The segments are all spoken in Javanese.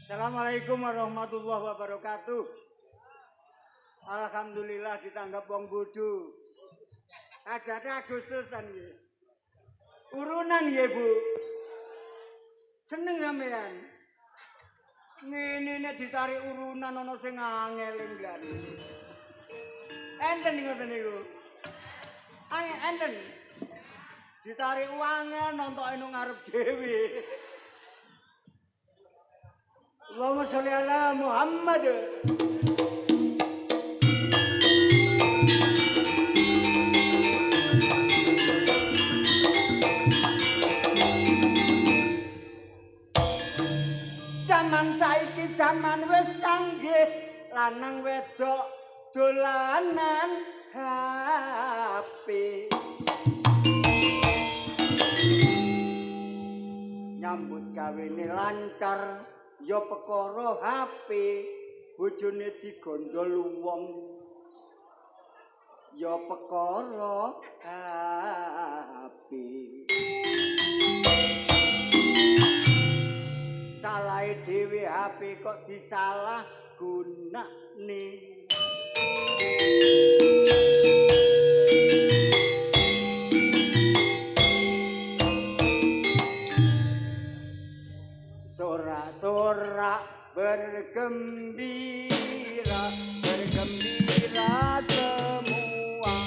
Assalamualaikum warahmatullahi wabarakatuh. Alhamdulillah ditanggap wong bodho. Ajate Agustusan nggih. Urunan nggih, Bu. Seneng sampean. Ngene ditarik urunan ana sing angel enggan. Enten ngoten niku. Enten. Ditarik angel nontoke nang ngarep dhewe. Allahumma sholli ala Muhammad. Zaman saiki zaman wis canggih, lanang wedok dolanan HP. Nyambut gawene lancar ya perkara HP, bojone digondol wong ya perkara HP. Salahe dhewe HP kok disalah gunane. Sorak-sorak bergembira, bergembira semua.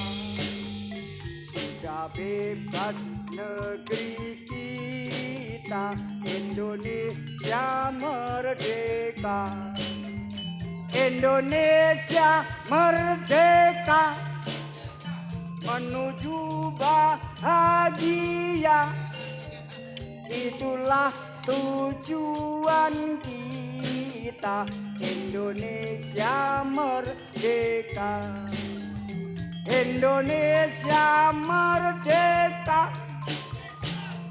Sudah bebas negeri kita, Indonesia merdeka. Indonesia merdeka menuju bahagia. Itulah tujuan kita, Indonesia merdeka. Indonesia merdeka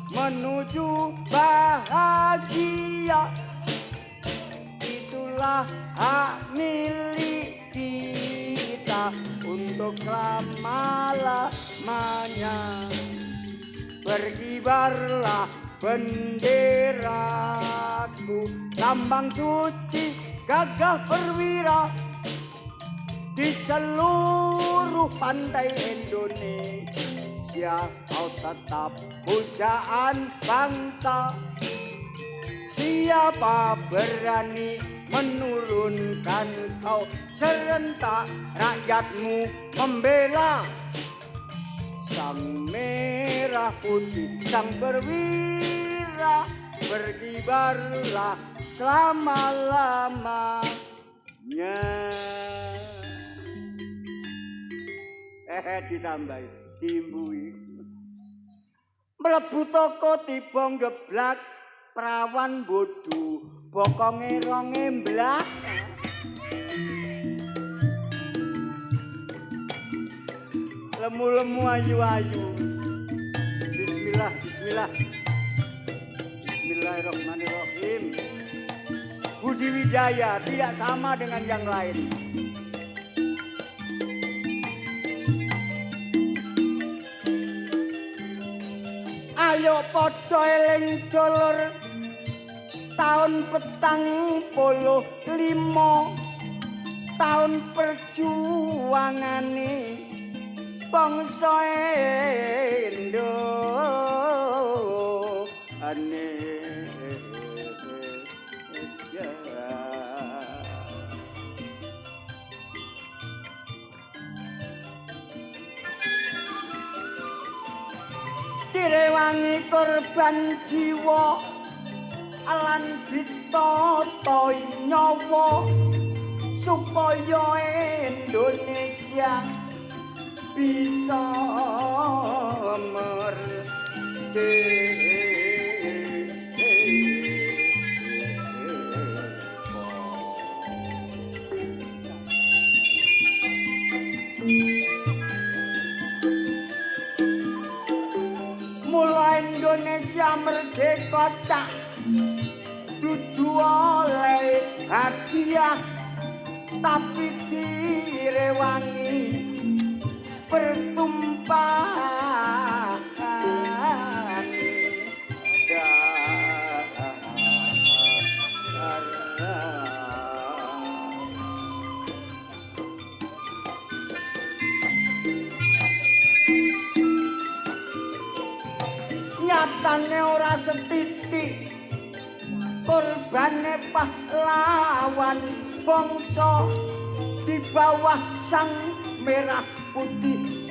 menuju bahagia. Itulah hak milik kita untuk selama-lamanya. Berkibarlah benderaku, lambang suci gagah perwira di seluruh pantai Indonesia. Kau tetap pujaan bangsa. Siapa berani menurunkan kau? Serentak rakyatmu membela sang merah putih, sang perwira. Berkibarlah selama-lamanya. Ditambahi, diimbui. Mlebu toko tiba geblak, prawan bodho bokonge rongemblak. Lemu-lemu ayu-ayu. Bismillah, bismillah. Bismillahirrahmanirrahim. Budi Wijaya tidak sama dengan yang lain. Ayo padha eling dulur, tahun 45 tahun perjuangane bangsa Indonesia. Direwangi korban jiwa lan ditotoi nyawa supaya Indonesia bisa merdeka. Mula Indonesia merdeka cak dudu oleh hadiah, tapi direwangi pertumpahan nyatane ora setitik korbane pahlawan bangsa di bawah sang merah putih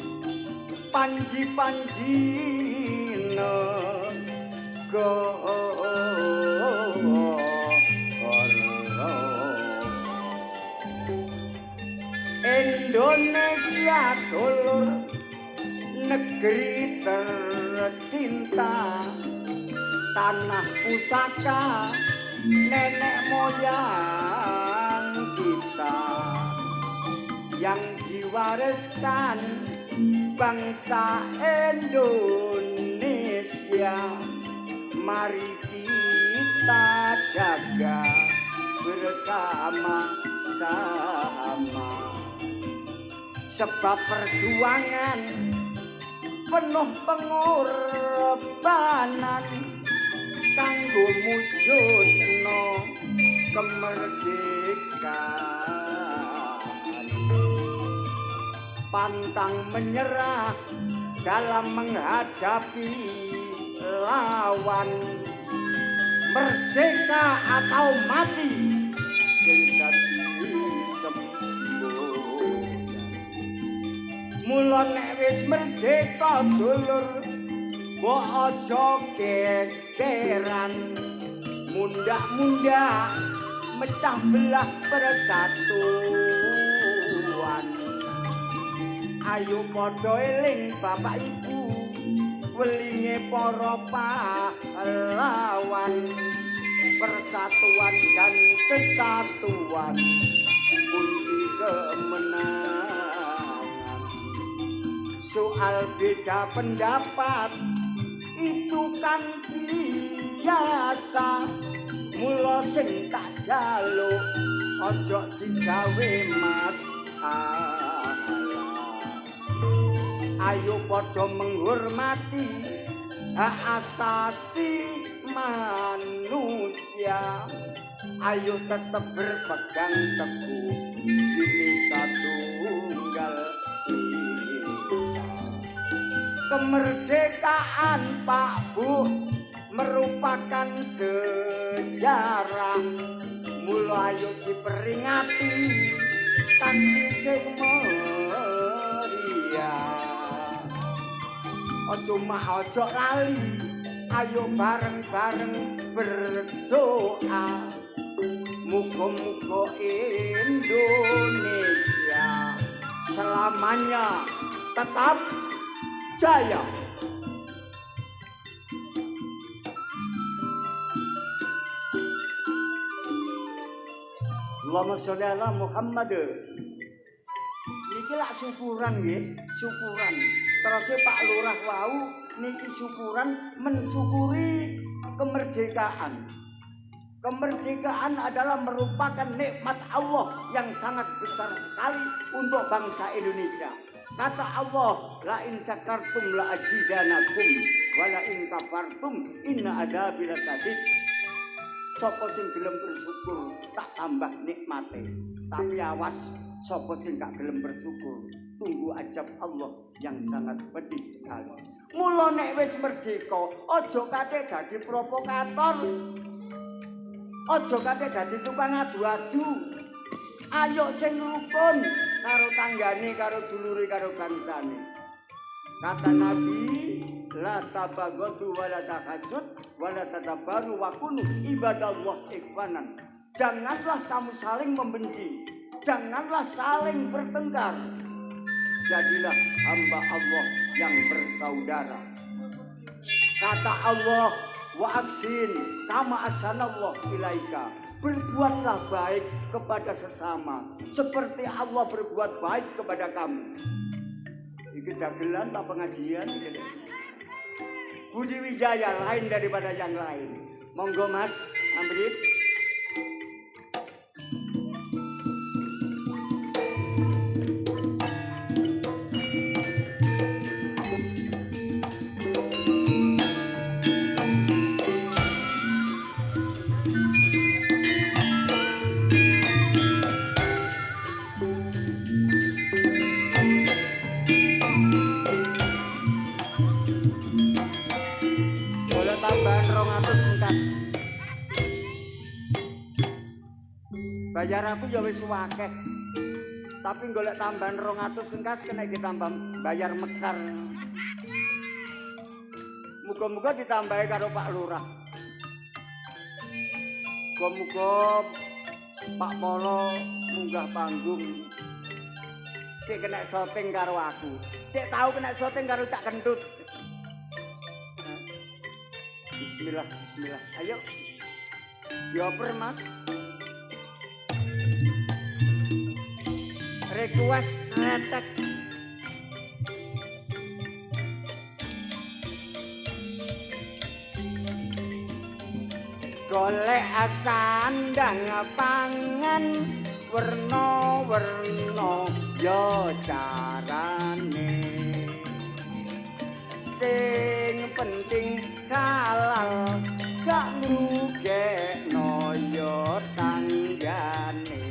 panji-panji Indonesia dulur negeri tercinta tanah pusaka nenek moyang kita yang diwariskan bangsa Indonesia. Mari kita jaga bersama-sama, sebab perjuangan penuh pengorbanan kanggo mujudno kemerdekaan. Pantang menyerah dalam menghadapi lawan, merdeka atau mati sing dadi semboyan. Mula nek wis merdeka dulur mbok aja gegeran, mundak-mundak mecah belah persatuan. Ayo padha eling bapak ibu welinge para pahlawan, persatuan dan kesatuan kunci kemenangan. Soal beda pendapat itu kan biasa, mula sing tak jaluk ojo digawe masalah. Ayo padha menghormati hak asasi manusia. Ayo tetap berpegang teguh Bhinneka Tunggal Ika. Kemerdekaan Pak Bu merupakan sejarah, mula ayo diperingati kanthi sing meriah. Ojo lali, ayo bareng-bareng berdoa, muga-muga Indonesia selamanya tetap jaya. Allahumma sholli ala Muhammad. Niki lak syukuran nggih, syukuran. Terus Pak Lurah wau niki syukuran mensyukuri kemerdekaan. Kemerdekaan adalah merupakan nikmat Allah yang sangat besar sekali untuk bangsa Indonesia. Kata Allah, la in syakartum la azidanakum wa la in kafartum inna adzabi lasyadid. Sapa sing gelem bersyukur tak tambah nikmate. Tapi awas sapa sing gak gelem bersyukur, tunggu ajab Allah yang sangat pedih sekali. Mula nek wis merdeka, aja kate dadi provokator. Aja kate dadi tukang adu-adu. Ayo sing rukun karo tanggane, karo dulure, karo bangsane. Kata Nabi, la tabaghadu wa la tahasud wa la tadabaru wa kunu ibadallah ikhwanan. Janganlah kamu saling membenci, janganlah saling bertengkar. Jadilah hamba Allah yang bersaudara. Kata Allah, wa aksin kama aksanallah ilaika. Berbuatlah baik kepada sesama seperti Allah berbuat baik kepada kamu. Iki dagelan tak pengajian. Budi Wijaya lain daripada yang lain. Monggo Mas Amrit. tambahan 200 singkat. Bayar aku ya wis akeh. Tapi golek tambahan 200 singkat kena ditambah bayar mekar. Muga-muga ditambahi karo Pak Lurah. Muga-muga Pak Polo munggah panggung. Cek kena syuting karo aku. Cek tahu kena syuting karo Cak Kentut. Bismillah, bismillah. Ayo. Dioper, Mas. Request retek. Golek sandang pangan werna-werna ya carane sing penting halal gak ngrugekno ya tanggane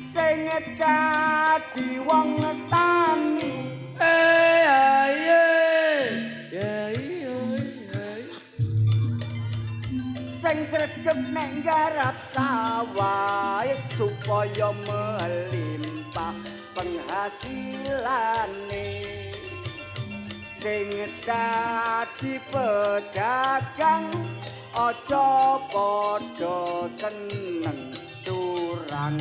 sing dadi wong tani sing sregep nek garap sawah supaya melimpah penghasilane sing dadi pedagang aja padha seneng curang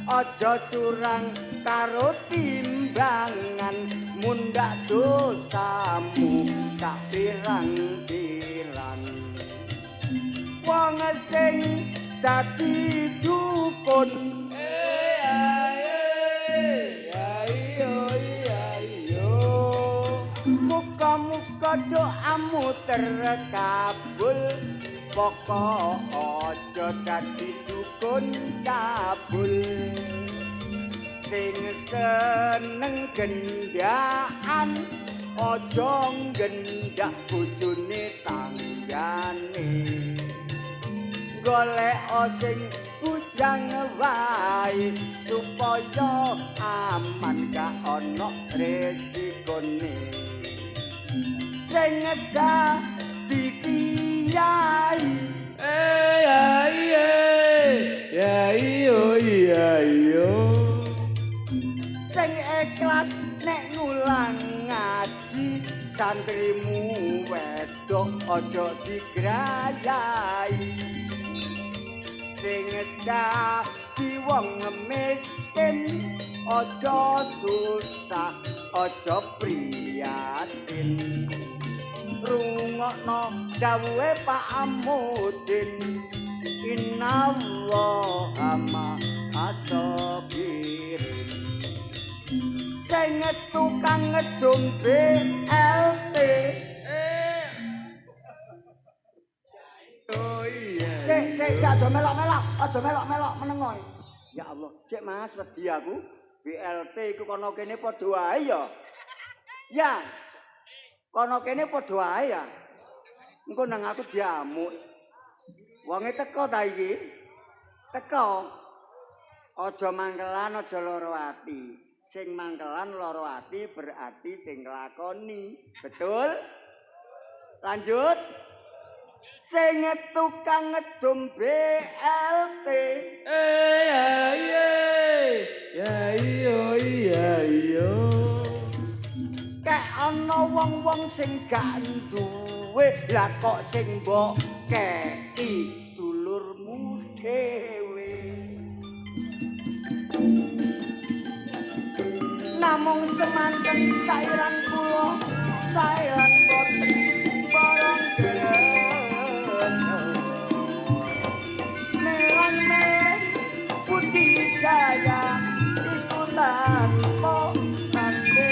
aja curang karo timbangan mundhak dosamu sak pirang-pirang wong sing dadi dukun muga-muga doamu terkabul pokok aja dadi dukun cabul sing seneng gendaan aja gendak bojone tanggane golek sing bujang wae supaya aman gak ana resikone sing dadi kiai sing ikhlas nek ngulang ngaji santrimu wedok aja digrayai sing dadi wong miskin aja susah aja prihatin rungokno dawuhe Pak Amudin innallaha ma'as-sabirin sing tukang ngedum BLT Sik aja melok-melok menengoy. Ya Allah, sik Mas wedi aku. BLT iku kono kene padha wae ya. Ya. Kono kene padha wae ya. Engko nang aku diamuk. Wonge teko ta iki? Teko. Aja mangkelan, aja lara ati. Sing mangkelan lara ati berarti sing nglakoni. Betul? Lanjut. Sing tukang ngedum BLT kek ana wong-wong sing gak duwe lah kok sing mbok kei dulurmu dhewe namung semanten cairan kula saeran boten barang Jaya iku tanpa sande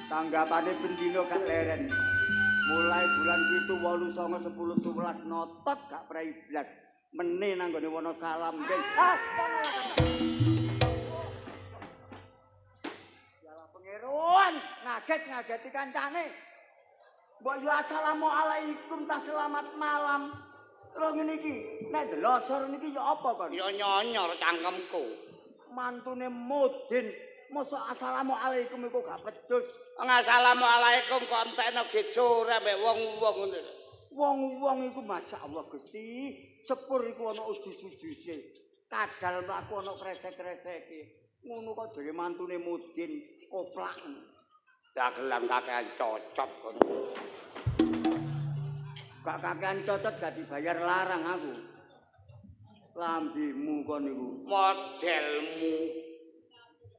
tanggapane bendina gak leren mulai bulan 7 8 9 10 11 notot gak prei blas meneh nang gone Wonosalam geng Jawa Pangeran ngageti kancane mbok yo assalamualaikum ta selamat malam. Terus ngene iki, nek delosor niki yo apa kon? Yo nyonyor cangkemku. Mantune Mudin mosok assalamualaikum iku gak pedus. Assalamualaikum kok entekno gejur ambek wong-wong ngono. Wong-wong iku masyaallah Gusti, sepur iku ana ujus-ujuse. Kadal mlaku ana kresek-kreseke. Ngono kok jare mantune Mudin koplak. Dagelan kakean cocok kono. Gak kakean cocok gak dibayar larang aku. Lambimu kon niku. Modelmu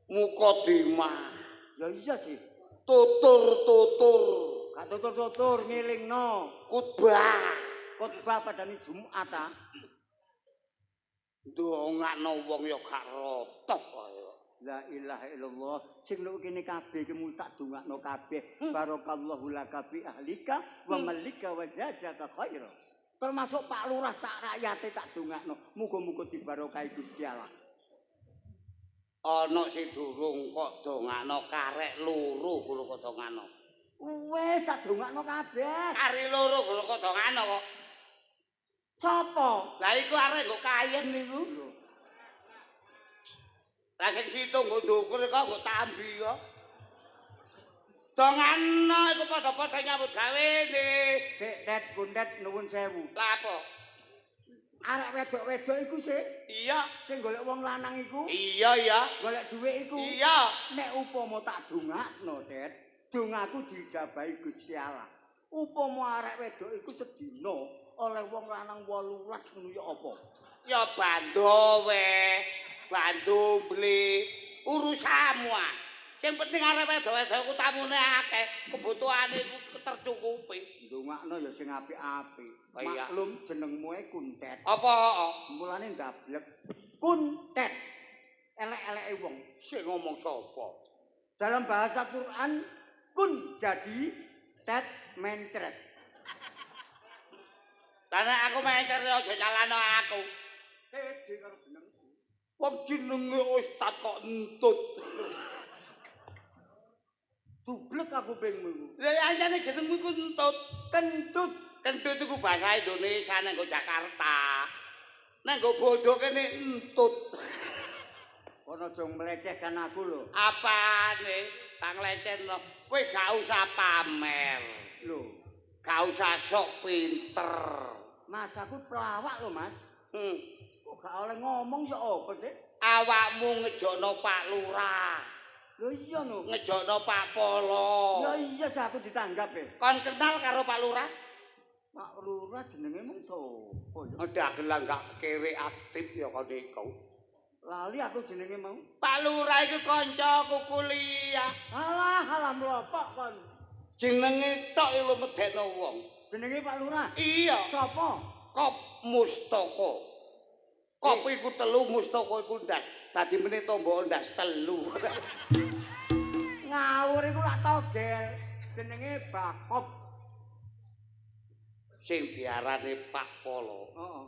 Mukodimah. Ya iya sih. Tutur-tutur. Gak tutur-tutur ngilingno. Khotbah padane Jumat ta. Ndongakno wong ya gak rotok kaya. La ilaha illallah. Sing lho kene kabeh iki mesti tak dongakno kabeh. Barakallahu laka bi ahlika wa malika wa jazaka khaira. Termasuk Pak Lurah sak rakyate tak dongakno. Muga-muga dibarokahi Gusti Allah. Ana sing durung kok dongakno karek loro kulo kok dongakno. Wes tak dongakno kabeh. Kari loro kulo kok dongakno kok. Sopo? Lah iku arek nggo kayen niku. Lah sing situ nggo ndukur kok nggo tambi kok. Dongakno iku padha-padha nyambut gawe nih. Sik Tet Bundet nuwun sewu. Lah apa? Arek wedok-wedok iku sik Iya. sing golek wong lanang iku. Iya. Golek dhuwit iku. Iya. Nek upama tak dongakno, Tet, dongaku dijabahi Gusti Allah. Upama arek wedok iku sedina oleh wong lanang 18 ngono ya apa? Ya bando we. Bando beli urusanmu ah. Sing penting arek wedok-wedok ku tamune akeh, kebutuhane iku tercukupi. Ndongakno ya sing apik-apik. Oh, iya. Maklum jenengmu e Kuntet. Apa? Mulane ndablek Kuntet. Elek-eleke wong. Sing ngomong sapa? Dalam bahasa Quran kun jadi tet mencret. Karena aku mencret aja nyalano aku. Sede karo jenengku. Wong jenenge ustaz kok entut. Dublek aku pengmu. Lah anjane jenengmu ku entut. Kentut. Kentut iku bahasa Indonesia nang Jakarta. Nang bodoh kene entut. Kono aja melecehkan aku lho. Apane? Tak nglecehno. Kowe gak usah pamer. Lho, Gak usah sok pinter. Mas aku pelawak lho, Mas. Hmm. Kok gak oleh ngomong ya apa sih? Awakmu ngejokno Pak Lurah. Lho iya no. Ngejokno Pak Polo. Ya iya sih aku ditanggap ya. Kon kenal karo Pak Lurah? Pak Lurah jenenge mung sapa ya? Dagelan gak kere aktif ya kon iku. Lali aku jenenge mau. Pak Lurah iku kancaku kuliah. Alah mlopok kon. Jenenge tok lho medekno wong. Jenenge Pak Lurah. Iya. Sapa? Kop Mustoko. Kop iku telu Mustoko iku ndas. Dadi meneh tombo ndas telu. Ngawur iku lak togel. Jenenge Bakop. Sing diarani Pak Polo. Heeh.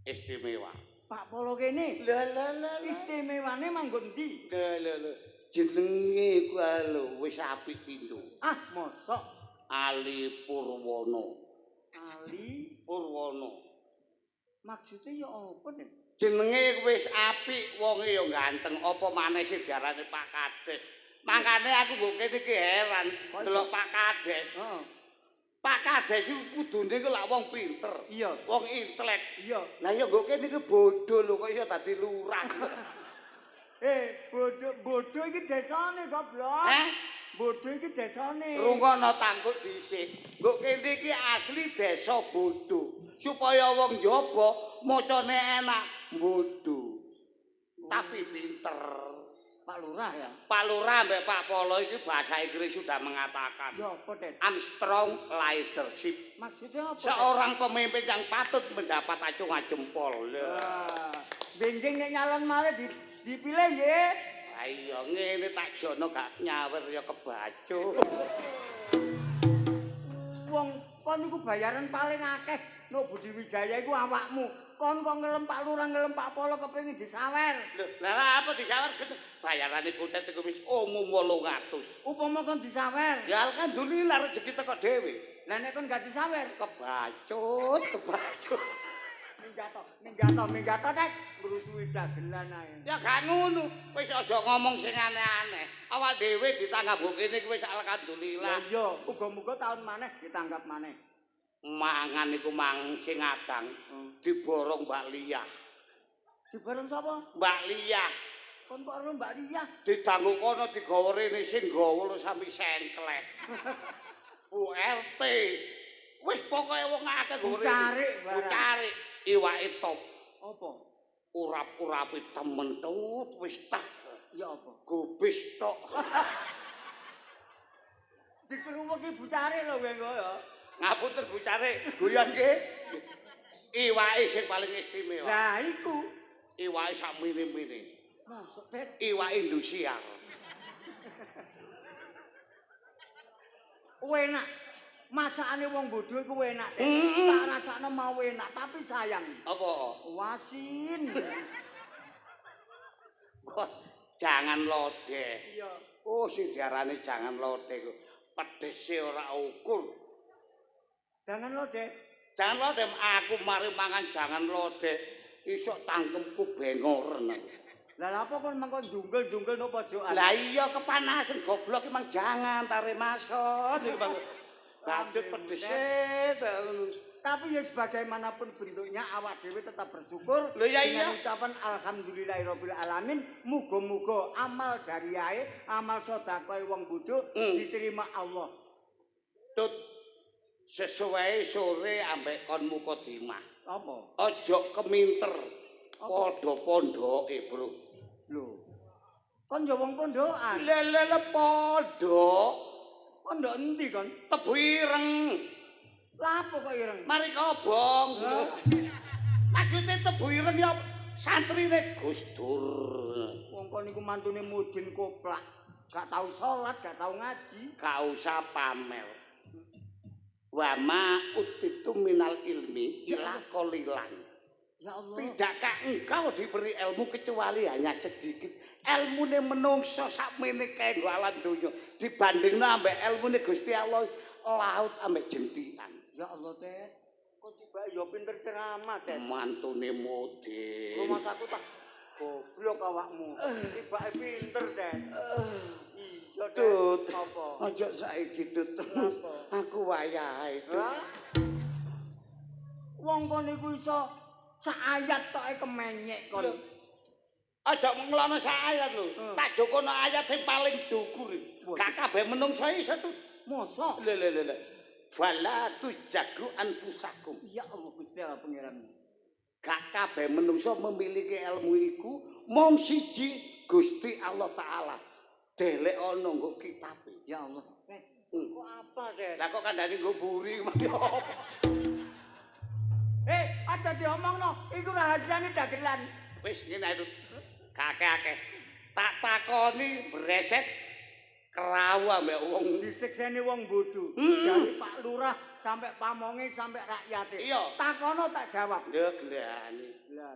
Istimewa. Pak Polo kene. Lah. Istimewane manggon ndi? Lah. Jenenge iku lho wis apik pindho. Ah, mosok Ali Purwono. Ali Purwono. maksudnya ya apa nih? Jenenge wis apik, wonge ya ganteng, apa maneh sing diarani Pak Kades. Makane aku mbok kene iki heran delok Pak Kades. Heeh. Pak Kades iku kudune ku lak wong pinter. Iya. Wong intelek. Iya. Lah ya mbok kene iki bodho lho kok iso dadi lurah. Bodoh iki desane goblok. Bodoh iki desane. Rungono tangkuk dhisik. Mbok kene iki asli desa Bodoh. Supaya wong njaba macane enak, Bodoh. Tapi pinter. Pak Lurah ya. Pak Lurah mbek Pak Polo iki bahasa Inggris sudah mengatakan. Ya apa, Det? Strong leadership. Maksudnya apa? Seorang pemimpin yang patut mendapat acungan jempol. Benjing nek nyalon malih dipilih nggih. Ayo ngene tak jono gak nyawer ya kebacu. Wong kon iku bayaran paling akeh no Budi Wijaya iku awakmu. Kon kok ngelem Pak Lurah ngelem Pak Polo kepengin disawer. Lho, lah apa disawer gitu? Bayarane kutet iku wis umum 800. Upama kon disawer. Ya alhamdulillah rezeki teko dhewe. Lah nek kon gak disawer, Kebacut. minggato nek ngrusui dagelan ae. Ya gak ngono. Wis aja ngomong sing aneh-aneh. Awak dhewe ditanggap kene wis alhamdulillah. Iya, muga-muga taun maneh ditanggap maneh. Mangan iku mang sing adang diborong Mbak Liyah. Dibareng sapa? Mbak Liyah. Kon kok karo Mbak Liyah? Didanggu kono digawa rene sing gawa lu sampe sengklek. Bu RT. Wis pokoke wong akeh goreng. Carik barang. Carik iwake top. Apa? Urap-urape temen tut wis tak. Ya apa? Gobis tok. Dikerumuki Bu Carik lho kowe ya. Ngapunten Bu Carik, guyon nggih. Iwake sing paling istimewa. Lah iku. Iwake sak mini-mini. Masuk Det. Iwake Indosiar. Enak. Masakane wong bodho iku enak. Mm. Tak rasakno mau enak, tapi sayang. Apa? Wasin. Kok jangan lodeh. Iya. Oh, sing diarani jangan lodeh ku pedese ora ukur. Jangan lo, Dek. Jangan lodeh aku mari mangan jangan lodeh. Isok tangkemku bengoren. Lah apa kon mangkon junggel-junggel no pojokan? Lah iya kepanasan goblok emang jangan tare mason iki Bang. Lanjut pedese. Tapi ya sebagaimanapun bentuknya awak dhewe tetap bersyukur Loh, ya dengan iya. ucapan alhamdulillahirabbil alamin. Muga-muga amal jariyahe, amal sedekah wong bodho diterima Allah. Tut sesuai sore ambek kon mukadimah. Apa? Aja keminter. Padha pondoke, Bro. Lho. Kon yo wong pondokan. Lele padha. Pondok endi kon? Tebu ireng. Lah apa kok ireng? Mari kobong. Maksudnya tebu ireng ya santrine Gus Dur. Wong kon iku mantune Mudin Koplak. Gak tau salat, gak tau ngaji. Gak usah pamer. Wa ma utitu minal ilmi illa qalilan. Ya Allah. Tidakkah engkau diberi ilmu kecuali hanya sedikit. Ilmune menungso sakmene kae nggo alam donya dibandingno ambek ilmune Gusti Allah laut ambek jentikan. Ya Allah, Tet. Kok tiba ya pinter ceramah, Tet. Mantune Mudin. Rumah aku tak goblok awakmu. Tibake pinter, Tet. Iya, Tut. Tet. Apa? Aja saiki Tut. Apa? Aku wayahe Tut. Hah? Wong kon iku iso sak ayat toke kemenyek kon. Aja ngelono sak ayat lho. Tak jokono ayat sing paling dhuwur. Gak kabeh menungso iso Tut. Mosok? Le. Fala tujagu anfusakum. Ya Allah Gusti Allah pangeran. Gak kabeh menungso memiliki ilmu iku mung siji Gusti Allah taala. Delek ana nggo kitabe. Ya Allah. Kok apa, Tet? Lah kok kandhane nggo mburi apa? Aja diomongno, iku rahasiane dagelan. Wis ngene ae Tut. Kakek-akeh. Tak takoni breset kerawu ambek wong Disikseni wong bodho. Dari Pak Lurah sampai pamonge sampai rakyate. Iya. Takono tak jawab. lho glani. Lah,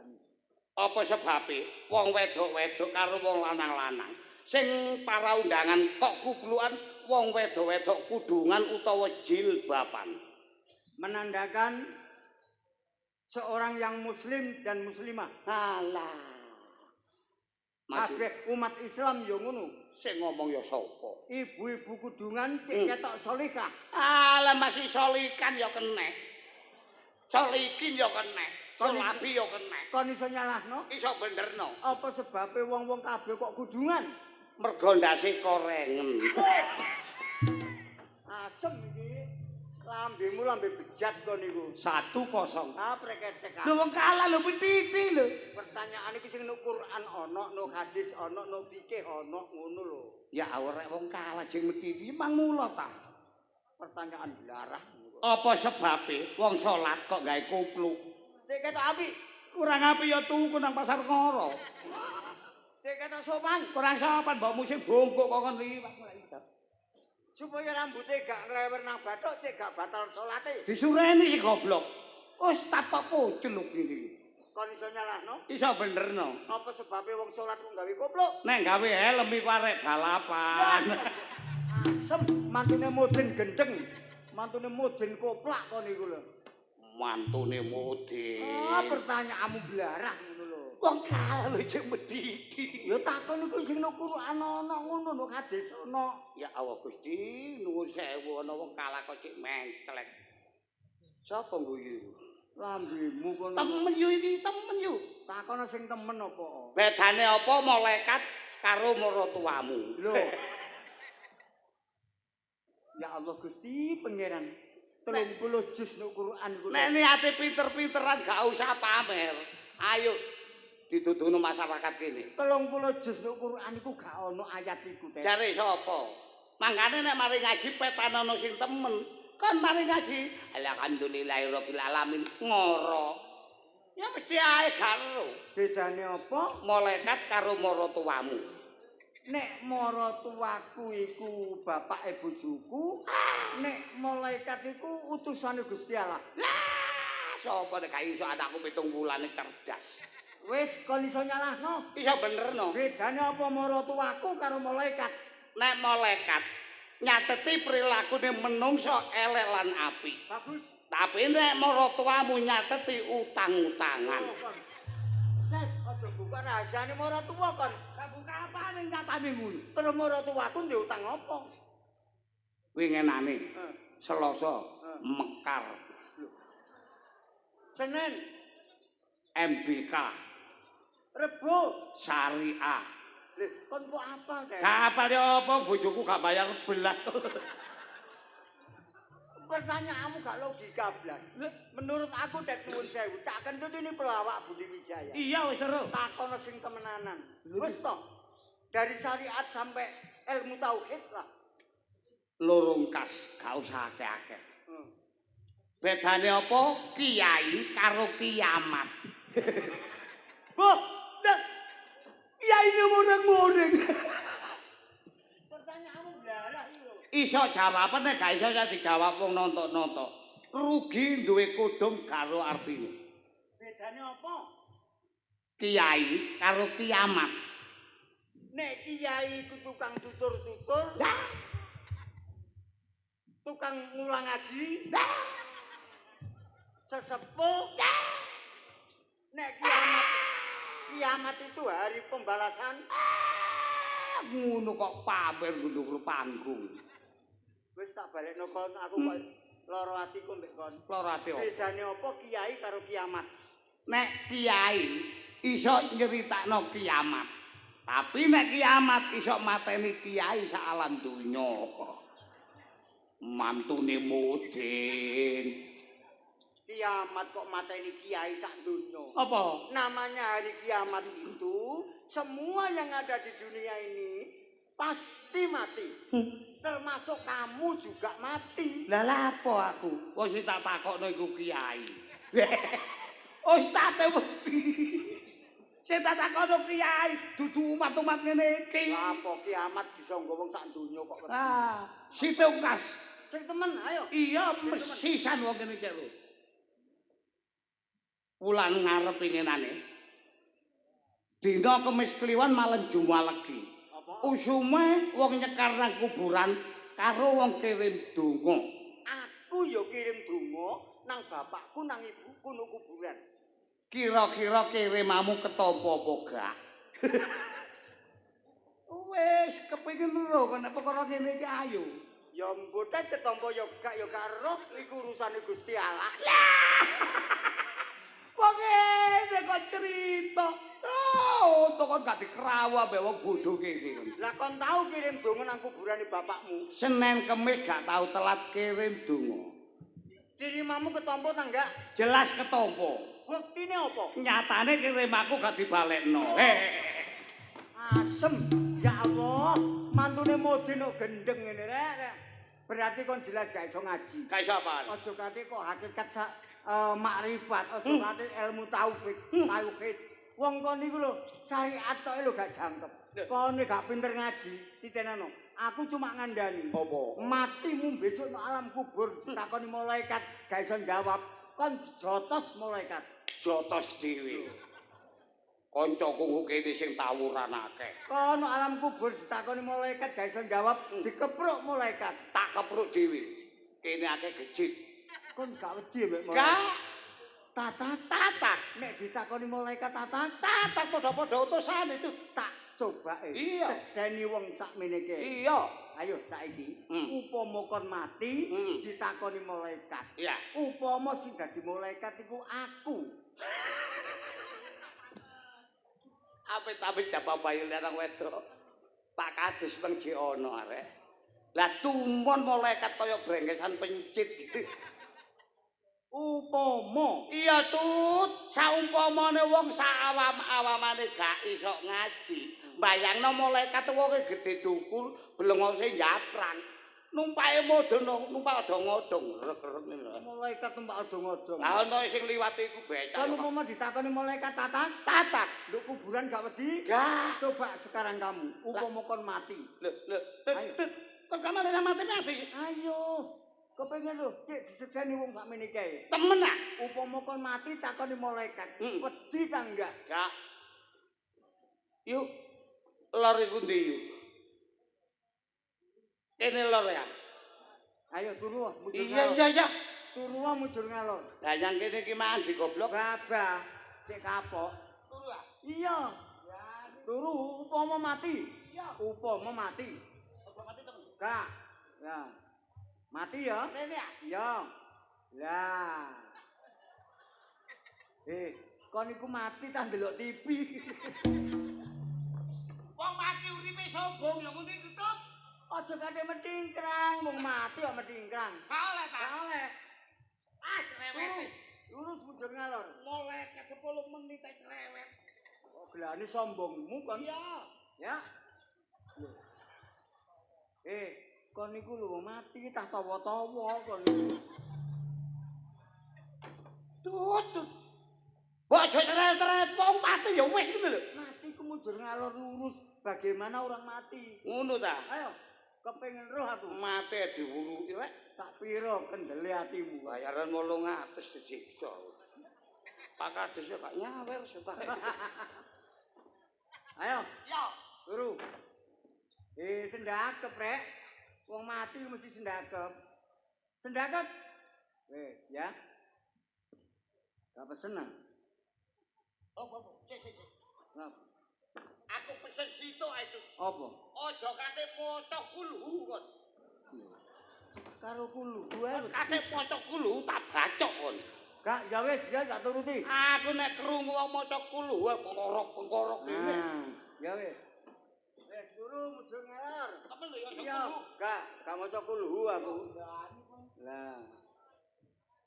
Apa sebabe wong wedok-wedok karo wong lanang-lanang sing para undangan kok kuplukan wong wedok-wedok kudungan utawa jilbaban. menandakan seorang yang muslim dan muslimah. Alah. Masih Kabeh umat Islam yo ngono. sing ngomong ya sapa? Ibu-ibu kudungan cek ketok salihah. Alah masih solikan ya kenek. Solikin ya kenek. Kon Solabi ya kenek. Kon iso nyalahno? Iso benerno. Apa sebabe wong-wong kabeh kok kudungan? Mergo ndase korengen. Asem iki. Lambemu lambe bejat kon niku. 1-0. Ah preketek. Lho wong kalah lho pititi lho. Pertanyaan iki sing no Quran ana, no hadis ana, no fikih ana ngono lho. Ya arek wong kalah jeng metiti mang mula ta. Pertanyaan blarah. Apa sebabe wong salat kok gawe kupluk? Cek ketok apik, Kurang api ya tuku nang pasar Ngoro. cek ketok sopan. Kurang sopan mbokmu sing bongkok kok kon liwat. Supaya rambutnya gak ngelewer nang bathuk, cek gak batal salate. Disureni si goblok. Ustaz kok pucul iki. Kon iso nyalahno? Iso benerno. Apa sebabnya wong salat kok gawe kopluk? Nek gawe helm iku arek balapan. Asem mantune Mudin gendeng. Mantune Mudin koplak kon niku lho. mantune Mudin. Pertanyaanmu blarah ngono lho. Wong kalah cek medhiti. Ya takon iku sing nang Quran ana ngono lho hadis ana. Ya Allah Gusti, nuwun sewu ana wong kalah kok cek mengklek. Sapa guyu? Lambemu kono. Temen yo iki, temen yo. Takon sing temen apa? Bedane apa malaikat karo maratuwamu? Lho. Ya Allah Gusti Pangeran. 30 juz nang Quran iku. Nek niate pinter-pinteran gak usah pamer. Ayo dituduhno masyarakat kene. 30 juz nang Quran iku gak ono ayat iku, Teh. Jare sapa? Mangkane nek mari ngaji petan ana sing temen. Kan mari ngaji alhamdulillahirabbil alamin ngoro. Ya mesti ae karo. Bedane apa? Malaikat karo maratuwamu. Nek maratuwaku iku bapake bojoku, nek malaikat iku utusane Gusti Allah. Lah, sapa nek gak iso anakku 7 wulane cerdas. Wis kon iso nyalahno. Iso bener no. Bedane apa maratuwaku karo malaikat? Nek malaikat nyateti prilakune menungso elek lan apik. Bagus. Tapi nek maratuwamu nyateti utang-utangan. Nek aja buka rahasiane maratuwa kon. Gak buka apane nyatane ngono. Terus maratuwaku ndek utang apa? Wingenane Selasa Mekar Senin MBK Rebo Syariah. Lho, kon kok apa, Dek? Gak apa ya apa bojoku gak bayar belas. Pertanyaanmu gak logika blas. Menurut aku Dek nuwun sewu, cak kentut ini pelawak Budi Wijaya. Iya wis seru. Takono sing temenanan. Wis toh. Dari syariat sampai ilmu tauhid lah. Lurungkas gak usah akeh-akeh. Bedane apa? Kiai karo kiamat. Boh, Kiai ini mureng-mureng. pertanyaanmu blarah iki lho. Iso jawaban nek gak iso ya dijawab wong nontok-nontok. Rugi duwe kudung karo artine. Bedane apa? Kiai karo kiamat. Nek kiai iku tukang tutur-tutur, tukang ngulang ngaji, sesepuh, nek kiamat itu hari pembalasan. Ngono kok pamer ngunduh panggung. Wis tak balekno kon, aku kok lara atiku mbek kon. Lara ati opo? Bedane apa kiai karo kiamat? Nek kiai iso nyeritakno kiamat. Tapi nek kiamat iso mateni kiai sak alam donya. Mantune Mudin. Kiamat kok mateni kiai sak donya. Apa? Namanya hari kiamat itu semua yang ada di dunia ini pasti mati. Termasuk kamu juga mati. Lah apa aku? Wis tak takokno iku kiai. Ustaz wedi. Sing tak takokno kiai, dudu umat-umat ngene iki. Lah apa kiamat disangga wong sak donya kok. Ah, situkas. Sing temen ayo. Iya mesisan wong kene iki lho. Wulan ngarep pinginane. Dina Kemis Kliwon malam Jumat Legi. Usume wong nyekar nang kuburan karo wong kirim donga. Aku ya kirim donga nang bapakku nang ibuku nang kuburan. Kira-kira kirimamu ketampa apa gak? Wis kepengin lho kok nek perkara ngene iki ayo. Ya mboten ketampa ya gak roh iku urusane Gusti Allah. Wong ngene kok cerita. Oh, to kon gak dikrawu ambek wong bodho kene. Lah kon tau kirim donga nang kuburane bapakmu? Senin Kemis gak tau telat kirim donga. Kirimamu ketampa ta enggak? Jelas ketampa. Buktine apa? Nyatane kirim aku gak dibalekno. Asem. Ya Allah, mantune Mudin kok gendeng ngene rek. Berarti kon jelas gak iso ngaji. Gak iso apa? Aja kate kok hakikat makrifat, aja kate ilmu tauhid. Wong kon niku lho syariat tok lho gak jangkep. Kon gak pinter ngaji, titenano. Aku cuma ngandani. Apa? Matimu besok nang alam kubur takoni malaikat gak iso jawab. Kon jotos malaikat. Jotos dhewe. Kancaku kene sing tawuran akeh. Kon nang alam kubur ditakoni malaikat gak iso jawab, dikepruk malaikat. Tak kepruk dhewe. Kene akeh gejit. Kon gak wedi mek malaikat. Gak Tatak. Nek ditakoni malaikat tatak padha-padha utusan itu. tak coba Iya. sekseni wong sakmene iki. Iya. Ayo saiki upama kon mati ditakoni malaikat. Iya. Upama sing dadi malaikat iku aku. Apit-apit jawab bayi lanang wedok. Pak Kades penggi ana arek. Lah tumon malaikat kaya brengkesan pencit. Upama Iya tut, saumpamane wong saawam-awamane gak iso ngaji. Bayangno malaikat wonge gedhe dukur, blengose nyaprang. Numpake modon, numpak odong-odong, rek-rek ngene. malaikat numpak odong-odong. Lah ono sing liwat iku becak. Kalau umpama ditakoni malaikat tatak. nduk kuburan gak wedi? Gak. Coba sekarang kamu, upama kon mati. Ayo. Kok kamane mati-mati? Ayo. Kepengen lho, cek disekseni wong sakmene kae. Temen ah. Upama kon mati takoni malaikat, wedi ta enggak? Gak. Yuk. Lor iku ndi yuk? Kene lor ya. Ayo turu mujur Iya. Turu mujur ngalor. Lah yang kene iki mangan digoblok. Babah, cek kapok. Turu ah. Iya. Turu upama mati. Iya. Upama mati. Ojo mati temen. Gak. Ya. Mati ya? Kene ya. Iya. Lah. Kon iku mati tak ndelok TV. Wong mati uripe sombong ya ngene iki Tut. Aja kate metingkrang, wong mati kok metingkrang. Kaoleh ta. Kaoleh. Ah cerewet. Lurus mujur ngalor. Molek 10 menit cerewet. Kok gelane sombongmu kon? Iya. Ya. Loh. Kon niku lho mati tah tawa-tawa kon. Tut. Bojo cerewet wong mati ya wis ngono lho. Mati ku mujur ngalor lurus. Bagaimana orang mati? Ngono ta. Ayo, kepengen roh aku. Mati diwuruki wek. Sak piro kendele atimu? Bayaran 800 disiksa. Pak Kades ya gak nyawer setak. Ayo, Yo. turu. Sendakep rek. Wong mati mesti sendakep. Sendakep. Ya. Gak pesen ah? Oh, cek. Kenapa? Aku pesen situ itu. Apa? Ojo kate maca kulhu kon. Karo kulu duwe. Kate maca kulhu tak bacok kon. Gak ya wis ya tak turuti. Aku nek krungu wong maca kulhu pengkorok-pengkorok ngene. Ya wis. Wis turu mujur ngalor. Temen lho ya Iya, gak maca kulhu aku. Lah.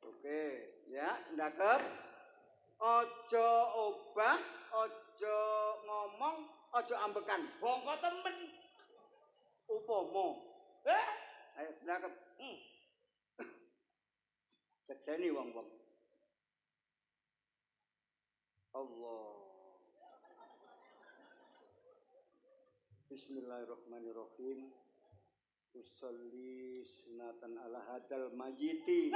Oke, ya sendakep. Ojo obah, ojo ngomong, ojo ambekan. Bongko temen. Upama. Ayo sendakep. Sekseni wong-wong. Allah. Bismillahirrahmanirrahim. Usolli sunatan ala hadal majiti.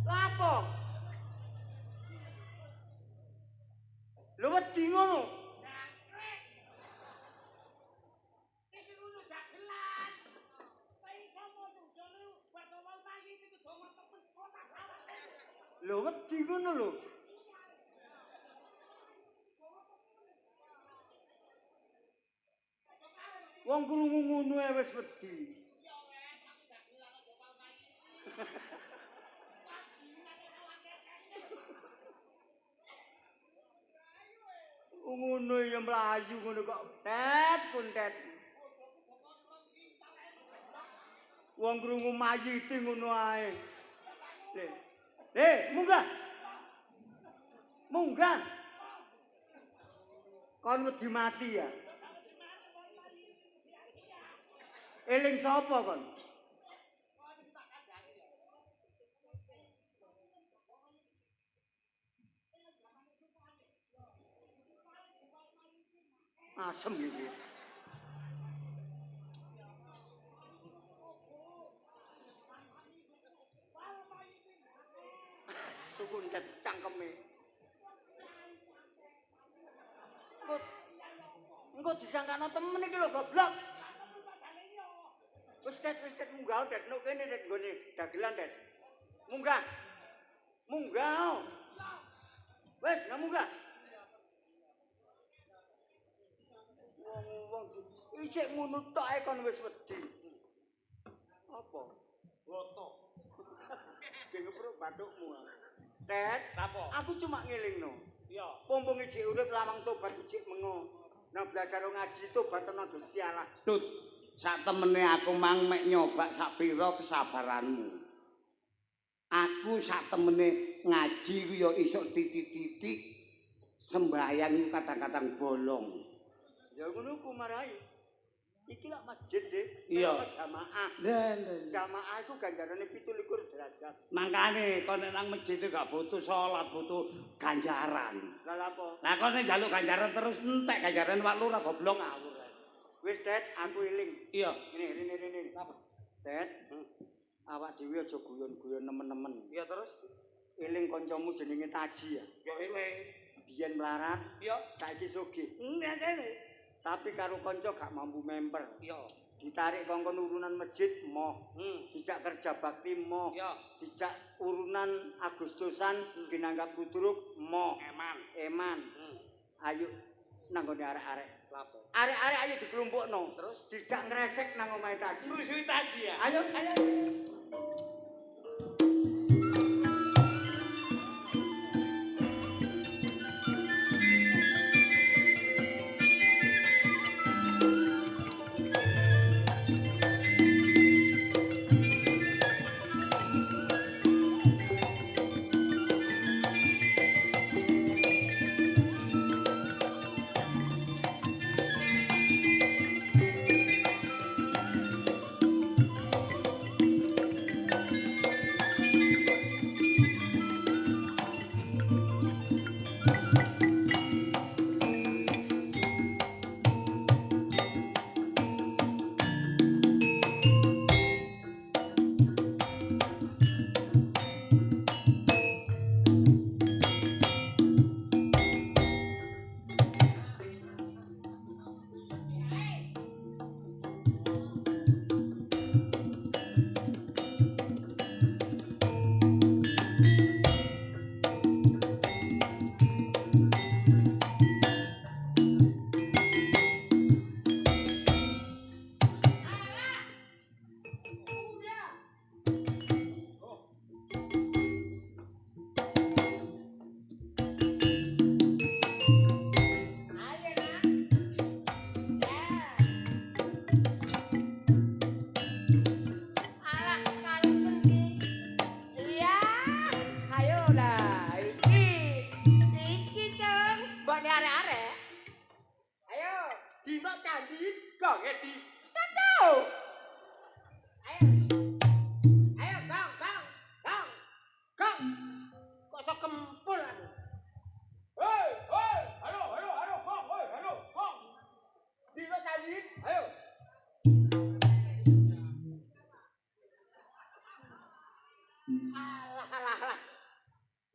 Lapo? Lho wedi ngono. Lho wedi ngono lho. Wong krungu ngono ae wis wedi. Ngono ya mlayu ngono kok puntet. Wong krungu mayite ngono ae. Munggah. Munggah. Kon wedi mati ya. Eling sapa kon? Asem iki. Sukundet cangkeme. Engko disangkano temen iki lho goblok. Wis Det munggah Det nek kene Det nggone dagelan Det. Munggah. Munggah. Wis nang munggah. Wong isik ngono tok ae kon wis wedi. Apa? Goto. Gengepruk batukmu. Tet, apa? Aku cuma ngelingno. Iya. Pompong ijik urip lawang tobat ijik mengo. Nah belajar ngaji tobat tenan Gusti Allah. Tut, sak temene aku mang mek nyobak sak pira kesabaranmu. Aku sak temene ngaji ku ya iso titik-titik sembahyang kadang-kadang bolong. Ya ngono ku marai. Iki lak masjid sih, iya. Jamaah. Jamaah itu ganjarane 17 derajat. Mangkane kon nang masjid gak butuh salat, butuh ganjaran. Lah apa? Lah kon njaluk ganjaran terus entek ganjaran wak lurah goblok ngawur. Wis Det, aku eling. Iya. Rene. Apa? Det. Awak dhewe aja guyon-guyon nemen-nemen. Iya terus eling kancamu jenenge Taji ya. Ya eling. Biyen melarat. Iya. Saiki sugih. Ngene. Tapi karo kanca gak mampu member. Iya. Ditarik kongkon urunan masjid moh. Dijak kerja bakti moh. Iya. Dijak urunan Agustusan ginanggap ludruk moh. Eman. Ayo nang gone arek-arek. Lapo? Arek-arek ayo dikelompokno. Terus dijak ngresek nang omahe Taji. Rusuhi Taji ya. Ayo. Alah.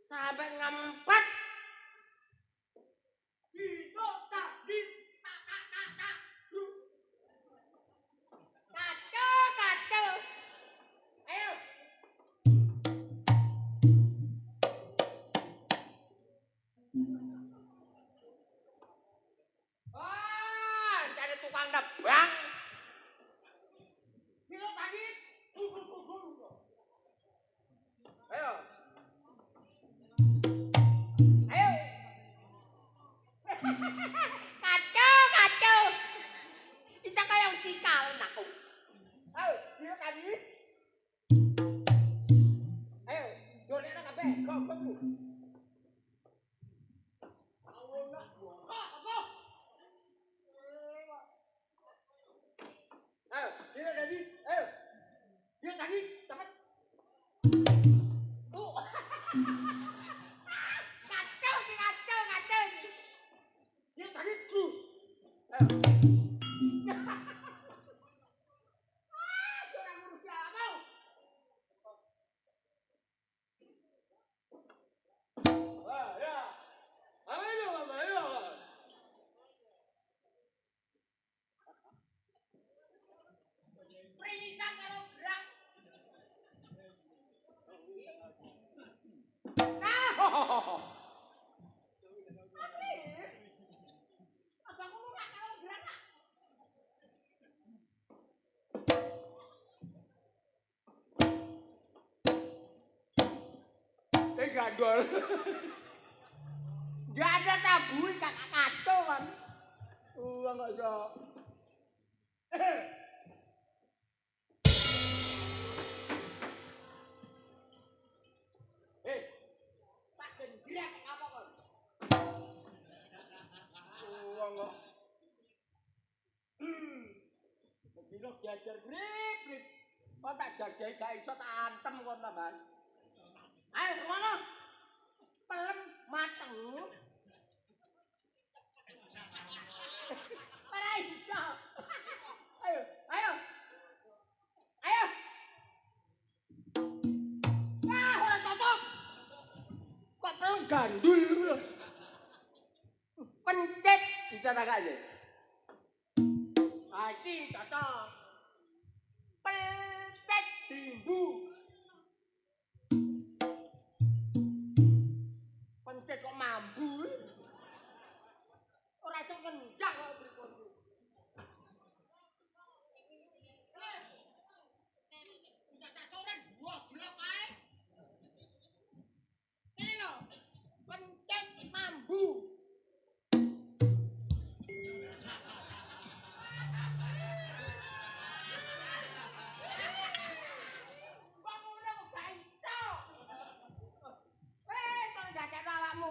Sampai ngempet. Dino tadi. Kacau. Ayo. Oh, cari tukang nebang. Dino tadi. Ayo. Kacau. Bisa kayak cikal aku. Ayo, dia tadi. Ayo, jolek nak kabeh, go. Ayo, dia tadi. Ayo. Dia tadi, cepat. Kacau. Dia tadi tu. Ayo. Jangan ngurus ya, kau. Wah, ya. Ayo. Perisa Abangku ora karo geranak. Gandol. Enggak ada tabu kakak kacau kan. Enggak iso. Tak ben geranak apa kon? Enggak. Dino diajar grip. Kok tak jagain gak iso tak antem kon tambahan. Ayo ngono. Pelem mateng. Ora iso. Ayo, ayo. Ayo. Wah, ora cocok. Kok pelem gandul lho. Pencet bisa tak aja. Iki cocok. Pencet dimbu. Pencet kok mambu. Ora iso kencang kok pripun. Cacatoran buah blok ae. Ini lho. Pencet mambu. Bangunnya kok gak iso. Tolong jajak awakmu.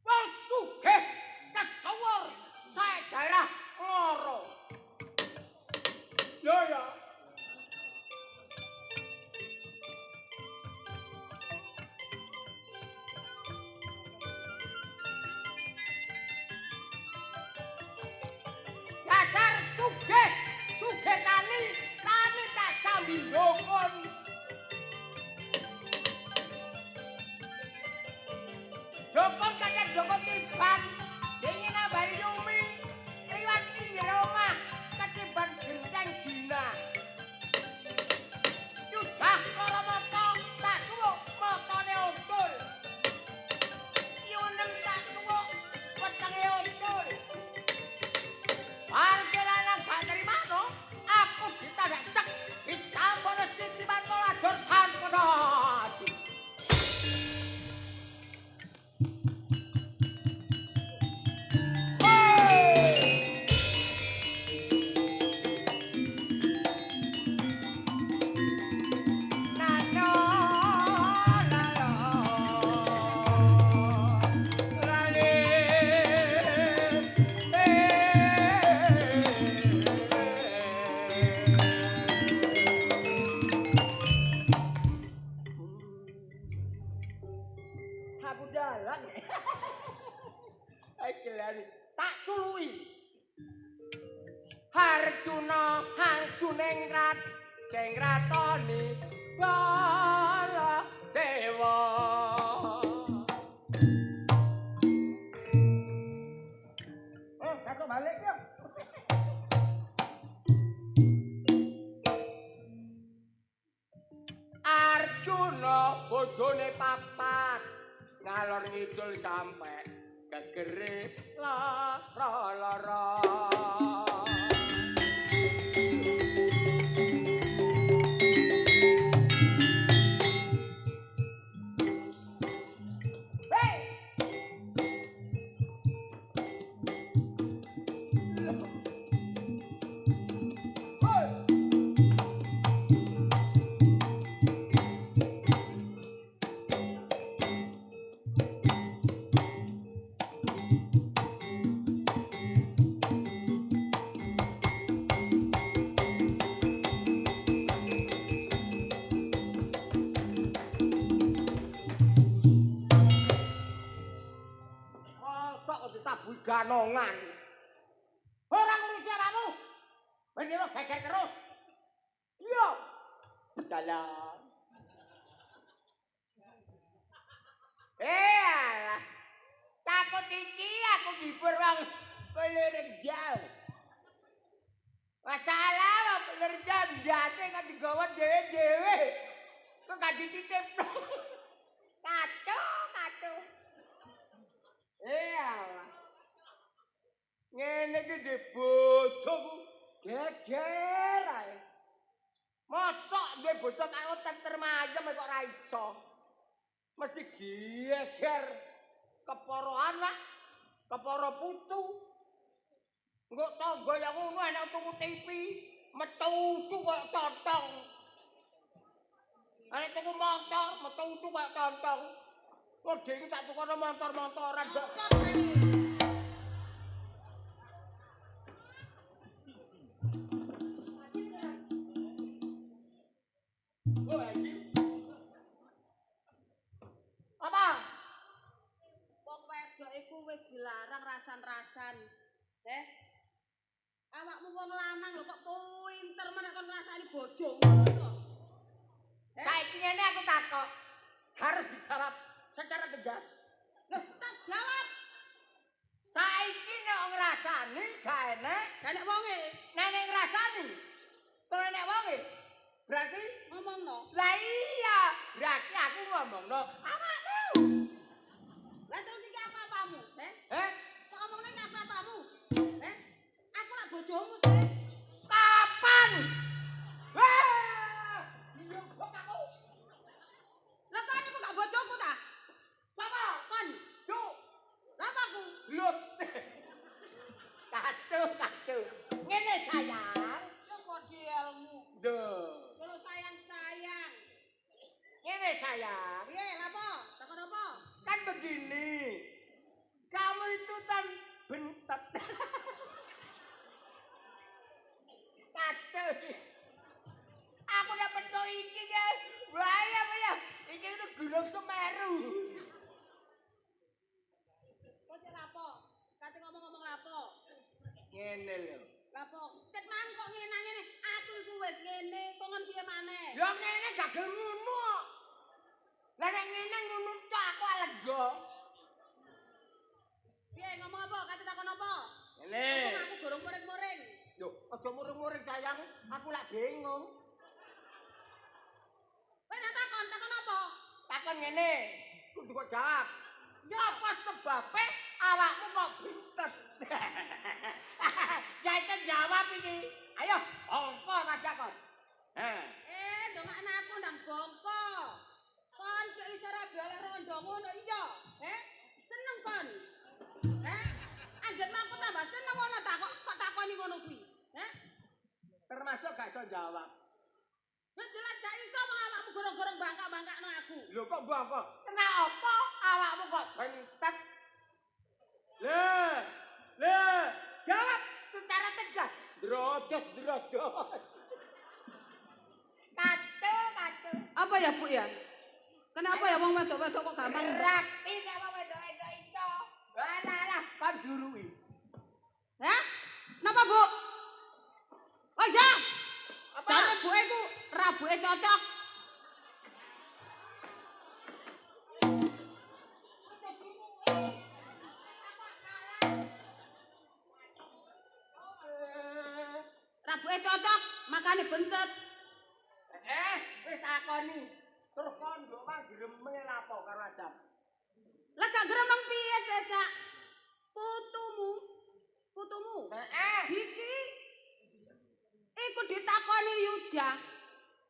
Wong sugih kesuwur sae daerah Ngoro. Lho ya. Dasar sugih, sugih kali tak sambi dokon. Dokon kakek dokon tiban, dingin nambari yumi, liwat pinggir omah, ketiban genteng dina. Yudah karo moto, tak suwuk motone untul. Yunem tak suwuk, wetenge untul. Parkelan gak terima no, aku ditandak cek, disampono sisi bantola dor tanpa dadi. Nano, nano, lali, Aku dalang ya. Akhirnya tak sului. Harjuna Harjunengrat sing ratoni Bala Dewa. Kakak balik ya. Arjuna bojone papat ngalor ngidul sampe gegere lara. Ditabuhi ganongan. Ora ngurusi awakmu. Ben yo geger terus. Iya. Dalan. Alah. Takut iki aku ngibur wong pelerjal. Masalah wong pelerjal ndase kan digawa dhewe-dhewe. Kok gak dititip. ngene iki ndek bojoku geger ae. Mosok duwe bojo karo tentrem ayem kok ora iso. Mesti geger. Kepara anak, kepara putu. Engko tangga ya ngono enak tuku TV, metu kok tontong. Arek tuku motor, metu kok tontong. Kok dhewe tak tukono motor-motoran kok. Oh, iki. Apa? Wong wedok iku wis dilarang rasan-rasan. Awakmu wong lanang lho kok pinter menek kon ngrasani bojomu. Saiki ngene aku takok. Harus dijawab secara tegas. Loh, tak jawab. Saiki nek ngrasani gak enek, Gak nek wonge nek ngrasani. Terus enek wonge. Berarti ngomongno. lah iya, berarti aku ngomongno awakmu. Lah terus iki aku apamu? Kok ngomongne iki aku apamu? Aku lak bojomu sih. Kapan? Wah! Iya kok aku. Lah kok niku gak bojoku ta? Sapa? Kon. Duh, Lah apa aku? lut. Kacau. Ngene sayang. Lah kok dielmu. Duh. Kalau sayang-sayang. Ngene sayang. Piye lah apa? Takon apa? Kan begini. Kamu itu kan bentet. Kacau. Aku dapat cowok iki ya. Bahaya ya. Iki itu Gunung Semeru. Kok sik lapo? Kate ngomong-ngomong lapo? Ngene lho. Lapo? Ket mangkok ngene-ngene. Aku iku wis ngene, kok ngen piye maneh? Ya ngene gak gelem ngono. Lah nek ngene ngono tok aku lega. Piye ngomong apa? Kate takon apa? Ngene. Ngomong aku gorong muring-muring. Yo, aja muring-muring sayang. Aku lak bingung. Kowe nak takon apa? Takon ngene. Kudu kok jawab. Ya apa sebabnya awakmu kok bentet? Jangan jawab iki. Ayo, apa ngajak kon? Ndongakno aku ndang bongko. Kon cek iso ra doleh rondo ngono iya? Seneng kon? Anggen aku tambah seneng ngono ta kok takoni ngono kuwi? Termasuk gak iso jawab. Ya jelas gak iso wong awakmu gorong-gorong bangkak-bangkakno aku. Lho kok bangkok? Kenapa awakmu kok bentet? Jawab secara tegas. Drojos. Kacau. Apa ya, Bu ya? Kenapa ya wong wedok-wedok kok gampang Rapi nek wong wedok-wedok iso. Alah, kon durui. Napa, Bu? Oh ja. Apa? Jare buke ku rabuke cocok. Rabuke cocok, makane bentet. Wis takoni. Terus kon nduk mang gremeng lapo karo Adam? Lah gak gremeng piye sih, Cak? Putumu. Diki. Iku ditakoni Yuja.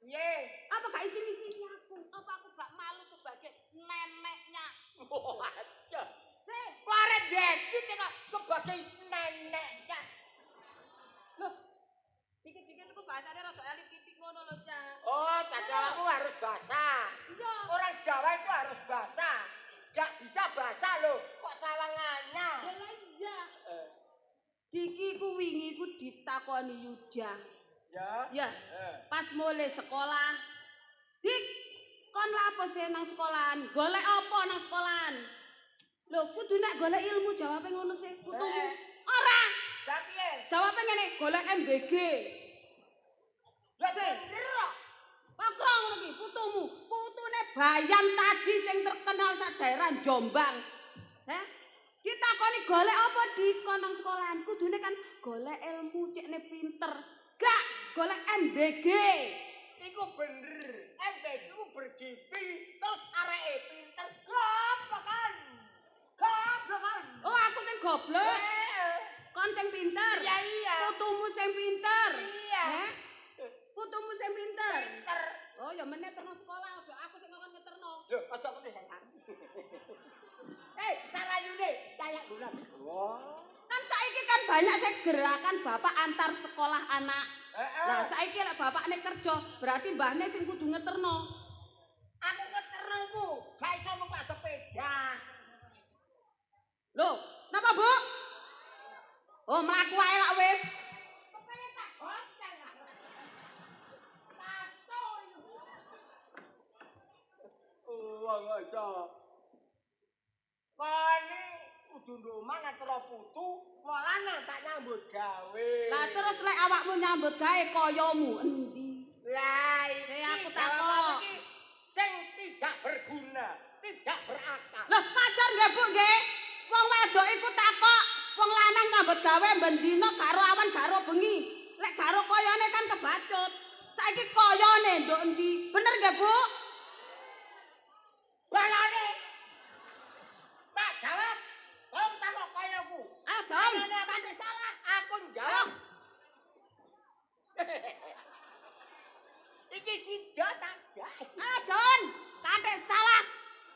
Piye? Apa gak isin-isini aku? Apa aku gak malu sebagai neneknya? Aja. Sih, Kare desit kok sebagai neneknya. loh. Dikit-dikit iku bahasane rada elit titik ngono lho, Cak. Oh, cacalamu harus basah. Iya. Orang Jawa itu harus basah. Gak bisa basah loh. Kok sawangannya? Lah iya. Diki ku wingi ku ditakoni Yuja. Ya. Ya, pas mulai sekolah. Dik, kon lapo sih nang sekolahan? Golek apa nang sekolahan? Lho, kudu nek golek ilmu jawabe ngono sih, putumu. Ora. Lah piye? Jawabe ngene, golek MBG. Lah Sih. bener kok. Pakro ngono ki, putumu. Putune Bayan Taji sing terkenal sak daerah Jombang. Ditakoni golek apa di kon nang sekolahan? Kudune kan golek ilmu cekne pinter. Gak, golek MBG. Iku bener. MBG ku bergizi. Terus areke pinter. Goblok kan. Oh, aku sing goblok. Kon sing pinter. Iya. Putumu sing pinter. Iya. Heh? Putumu sing pinter. Pinter. Oh ya meneh terno sekolah aja aku sing ngomong ngeterno. Lho, aja ngene kan. Tarayune saya bulan. Wah. Kan saiki kan banyak sing gerakan bapak antar sekolah anak. Lah saiki lek bapakne kerja, berarti mbahne sing kudu ngeterno. Aku ngeterno ku, gak iso numpak sepeda. Loh, napa, Bu? Oh, mlaku ae lak wis. Kepene tak gonceng. Satu. Wah, gak iso. Kone kudu ndoman antara putu, wong lanang tak nyambut gawe. Lah terus lek awakmu nyambut gawe kayamu endi? Lah Sing iki aku jawaban takok. iki sing tidak berguna, tidak berakal. Lah pacar nggih, Bu nggih. Wong wedok iku takok, wong lanang nyambut gawe bendina karo awan karo bengi. Lek karo kayane kan kebacut. Saiki kayane nduk endi? Bener nggih, Bu? Balane. Tak jawab. Kau takok kayaku. Ayo jawab. Balane apa salah? Aku jawab. Iki sida tak gawe. Ayo Jon, kathik salah.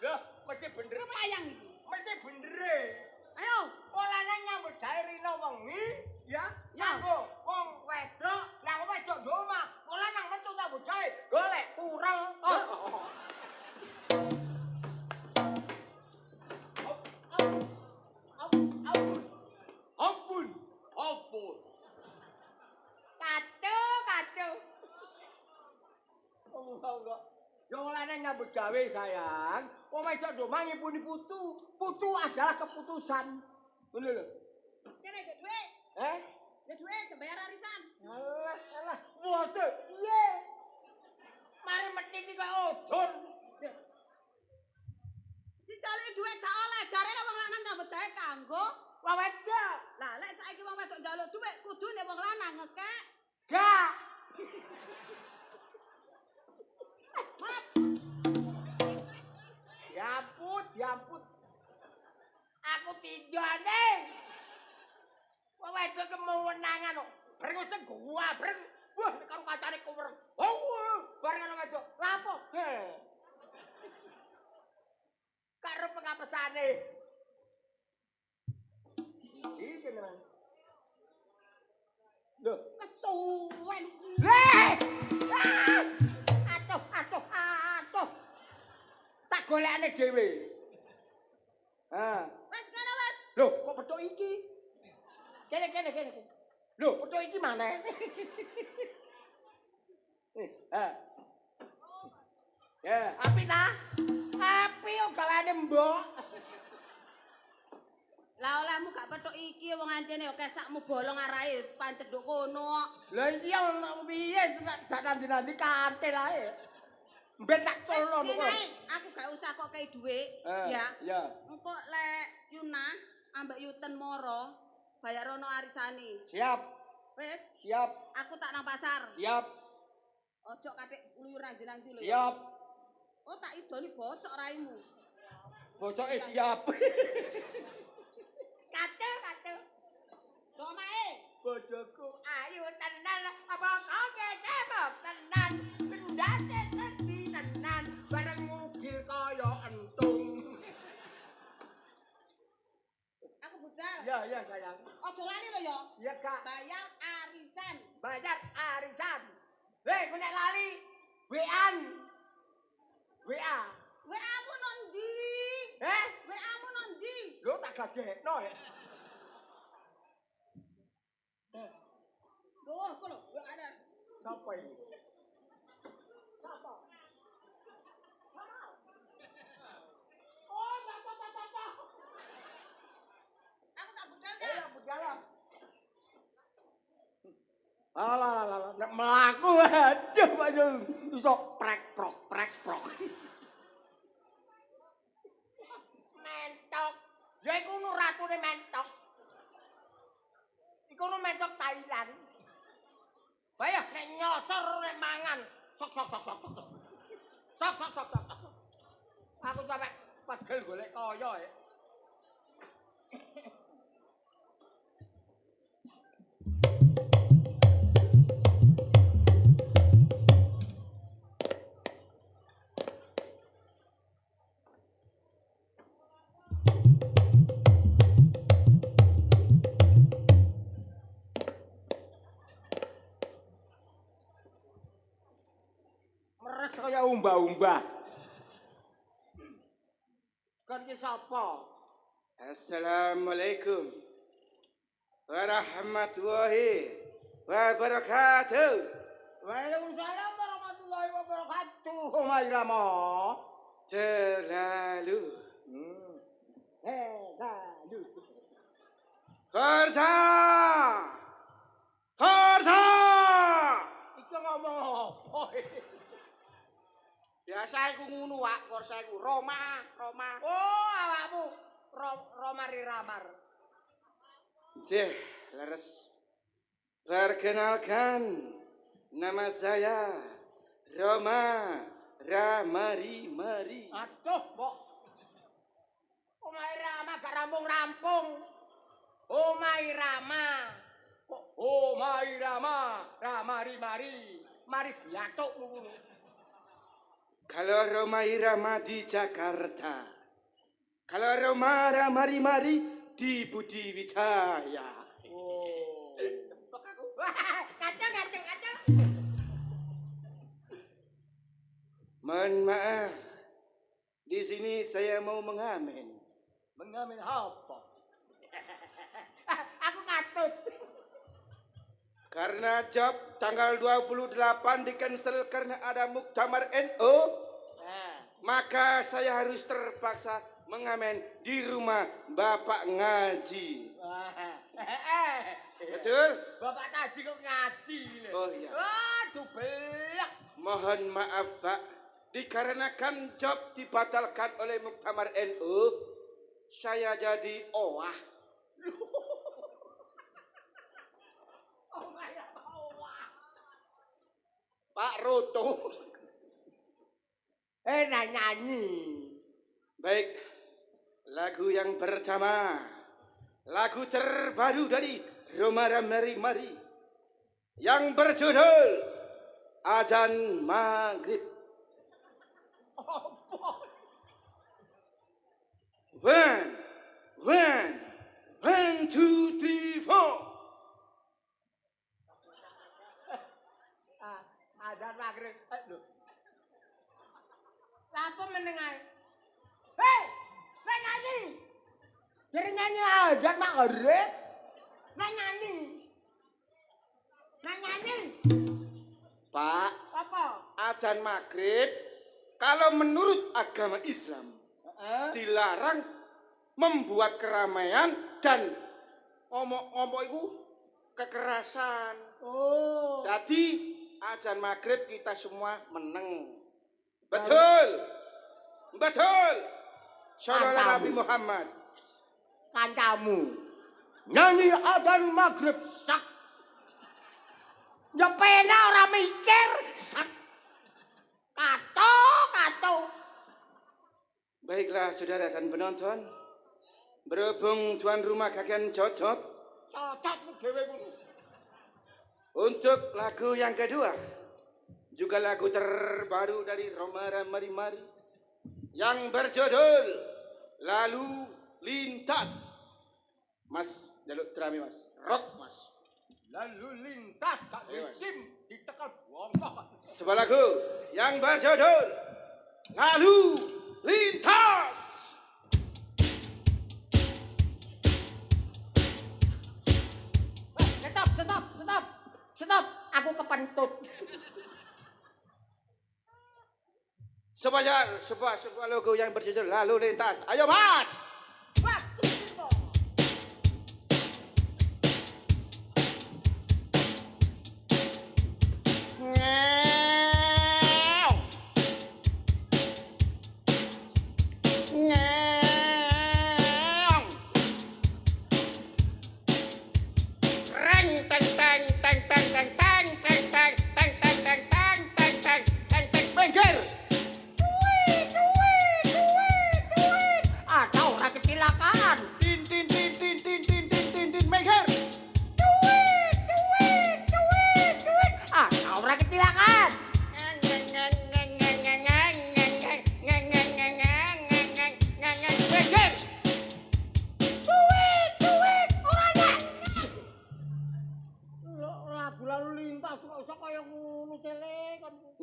Loh, mesti bener. Ku melayang iki. Mesti bener. Ayo. Polane nyambut gawe rino wengi, ya. Ya. Kanggo wong wedok, lah wong wedok ndok omah. Pola nang metu nyambut gawe, golek kurang. Ampun. Ampun. Kacau. Oh, enggak. Ya olane nyambut gawe sayang. Wong wedok ndok omah ngipuni putu. Putu adalah keputusan. Ngono lho. Kene jek dhuwit. Ya dhuwit bayar arisan. Alah. Wose. Piye? Mari mesti iki kok odon. Dicaliki dhuwit gak oleh, jarene wong lanang nyambut gawe kanggo. Wong wedok. Lah lek saiki wong wedok njaluk dhuwit kudune wong lanang ngekek. Gak. Diampun. Aku tinjane. Wong wedok kemenangan kok. Breng sing gua breng. Wah, karo kancane kuwereng. Oh, bareng karo wedok. Lapo? Karo pengapesane. Iki tenan. Lho, Kesuwen. Atuh. Tak golekane dhewe. Wes kene wes. Lho, kok petuk iki? Kene. Lho, petuk iki maneh. Ya. Api ta? Api kok gawane mbok. Lah olehmu gak petuk iki wong ancene ya kesakmu bolong arahe pancet nduk kono. Lah iya piye dak nanti kantil ae. Ben tak colon kok. Aku gak usah kok kei dhuwit, ya. Ya. Engko lek Yuna ambek Yuten moro bayar ono arisane. Siap. Wes, Siap. aku tak nang pasar. Siap. Ojo katik luyuran jenang dulu. Siap. Oh tak idoni bosok raimu. Bosoke siap. Kacau. Dok mae. Bojoku ayu tenan apa kau kesebok tenan. Bendase sedih tenan. Bareng mugil kaya entung. Aku budal. Ya sayang. Ojo lali lho ya. Ya Kak, Bayar arisan. bayar arisan. Hei, ku nek lali WA-an. WA. WA-mu nondi? WA-mu nondi? Lho tak gadekno ya. Loh, kok lho, WA-ne. Sapa ini? Sapa? Oh, tak. Aku tak budal kan? Ya berjalan. Alah, nek mlaku aduh Pak Jung. Iso prek-prok. Mentok. Ya iku nu ratune mentok. Iku nu mentok Thailand. Bayah nek nyosor nek mangan. Sok. Aku sampe pegel golek kaya ya. umbah-umbah. Kon ki sapa? Assalamualaikum warahmatullahi wabarakatuh. Waalaikumsalam warahmatullahi wabarakatuh. Omah Irama. Terlalu Lalu. Korsa! Korsa! Iki ngomong apa? Biasa iku ngono wak, korsa iku Roma. Oh, awakmu Romari Ramar. Cih, leres. Perkenalkan, nama saya Roma Ramari Mari. Aduh, Mbok. Omah Irama gak rampung-rampung. Omah Irama. Kok Omah Irama, Ramari-mari. Mari biatuk ngono. Kalau Roma Irama di Jakarta, kalau Roma Ramari Mari di Budi Wijaya. Oh. Cepet aku. Kacang. Mohon maaf, di sini saya mau mengamen. Mengamen apa? Aku katut. Karena job tanggal 28 di-cancel karena ada muktamar NU, maka saya harus terpaksa mengamen di rumah Bapak ngaji. Betul? Bapak Taji kok ngaji lho. Oh iya. Waduh, belak. Mohon maaf Pak, dikarenakan job dibatalkan oleh muktamar NU, saya jadi owah. Oh my God. Pak Roto. Nah nyanyi. Baik, lagu yang pertama, lagu terbaru dari Roma Ramari Mari yang berjudul Azan Maghrib. One, two, three, four. Azan maghrib. Lho. Apa meneng ae? Hei, nek nyanyi. Jare nyanyi azan maghrib. Nek nyanyi. Pak, Apa? azan maghrib kalau menurut agama Islam dilarang membuat keramaian dan ngomong-ngomong itu kekerasan. Oh. Jadi azan maghrib kita semua meneng. Betul. Saudara Nabi Muhammad. Kancamu nyanyi azan maghrib sak. Ya pena ora mikir sak. Kato. Baiklah saudara dan penonton. Berhubung tuan rumah kakek cocok. Cocokmu dhewe ngono. Untuk lagu yang kedua, juga lagu terbaru dari Roma Ramari Mari yang berjudul Lalu Lintas. Mas, jaluk drami mas, rock mas. Lalu lintas Kak Ayo, Mas. Sim ditekan bongkok. Sebuah lagu yang berjudul Lalu Lintas. Stop, aku kepentut. Sebuah logo yang berjudul Lalu Lintas. Ayo mas.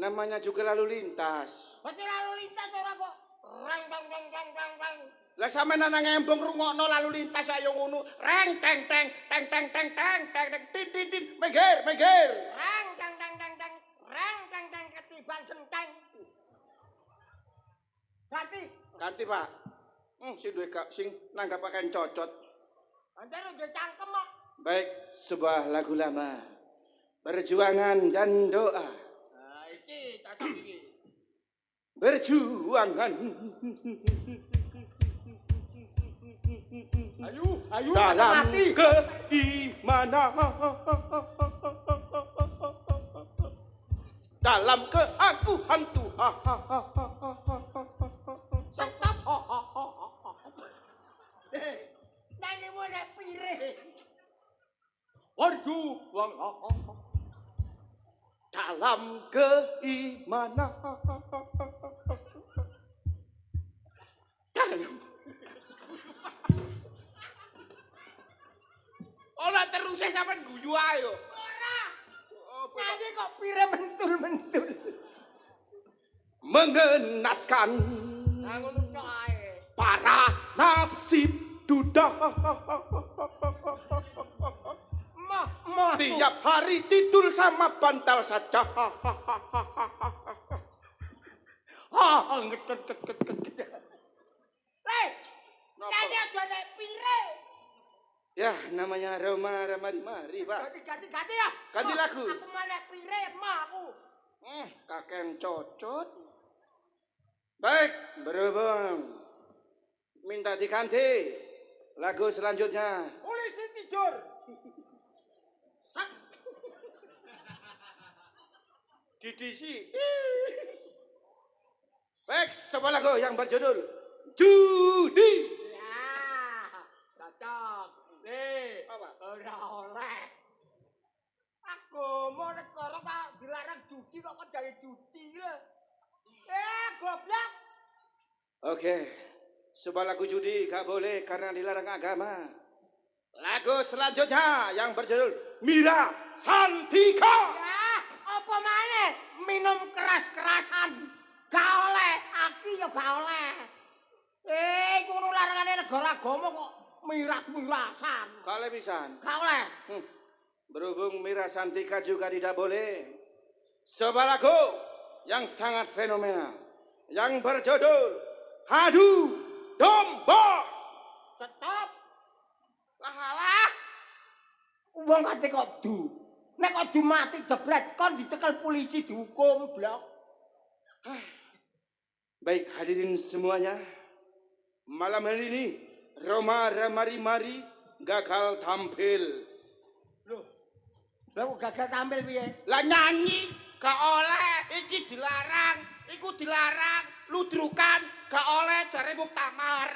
namanya juga lalu lintas. Mesti lalu lintas ora kok. Reng reng reng reng reng reng. Lah sampean nang ngembong rungokno lalu lintas ayo ngono. Reng teng teng teng teng teng teng teng tit tit tit meger meger. Reng teng teng teng teng. Reng teng teng ketiban genteng. Ganti Pak. Sing duwe sing nanggapaken cocot. Anjir udah cangkem kok. Baik, sebuah lagu lama. Perjuangan dan doa. Nah, iki cocok iki. Berjuangan. Ayo dalam mati. keimanan. Dalam keakuhan Tuhan. Stop. Nyanyi mu nek pire. Berjuanglah dalam keimanan. Ora terus sampean guyu ae yo. Ora. Nyanyi kok pire mentul-mentul. Mengenaskan Nah ngono tok ae. para nasib duda. Mah. Tiap hari tidur sama bantal saja. Le. Nyanyi aja nek pire. Ya, namanya Roma Ramari, Pak. Ganti ya. Ganti lagu. Aku mau nek pire mah aku. Kakek cocot. Baik, berhubung minta diganti lagu selanjutnya. Polisi tidur. Sak. Didisi. Baik, sebuah lagu yang berjudul Judi. Ya, cocok. Le, Apa? ora oleh. Agama negara tak dilarang judi kok jange judi lho. Goblok. Oke, sebuah lagu judi gak boleh karena dilarang agama. Lagu selanjutnya yang berjudul Mira Santika. Ya, apa maneh minum keras-kerasan. Gak oleh, aki ya gak oleh. Kuwi larangane negara agama kok miras-mirasan. Kale pisan. Gak oleh. Berhubung Mira Santika juga tidak boleh. Sebuah lagu yang sangat fenomenal yang berjudul Adu Domba. Stop. Lah. Wong kate kok du. Nek kok du mati jebret kon dicekel polisi dihukum blok. Baik hadirin semuanya. Malam hari ini Roma Ramari gagal tampil. Loh. Lah kok gagal tampil piye? Lah nyanyi gak oleh, iki dilarang, iku dilarang, ludrukan gak oleh jare muktamar.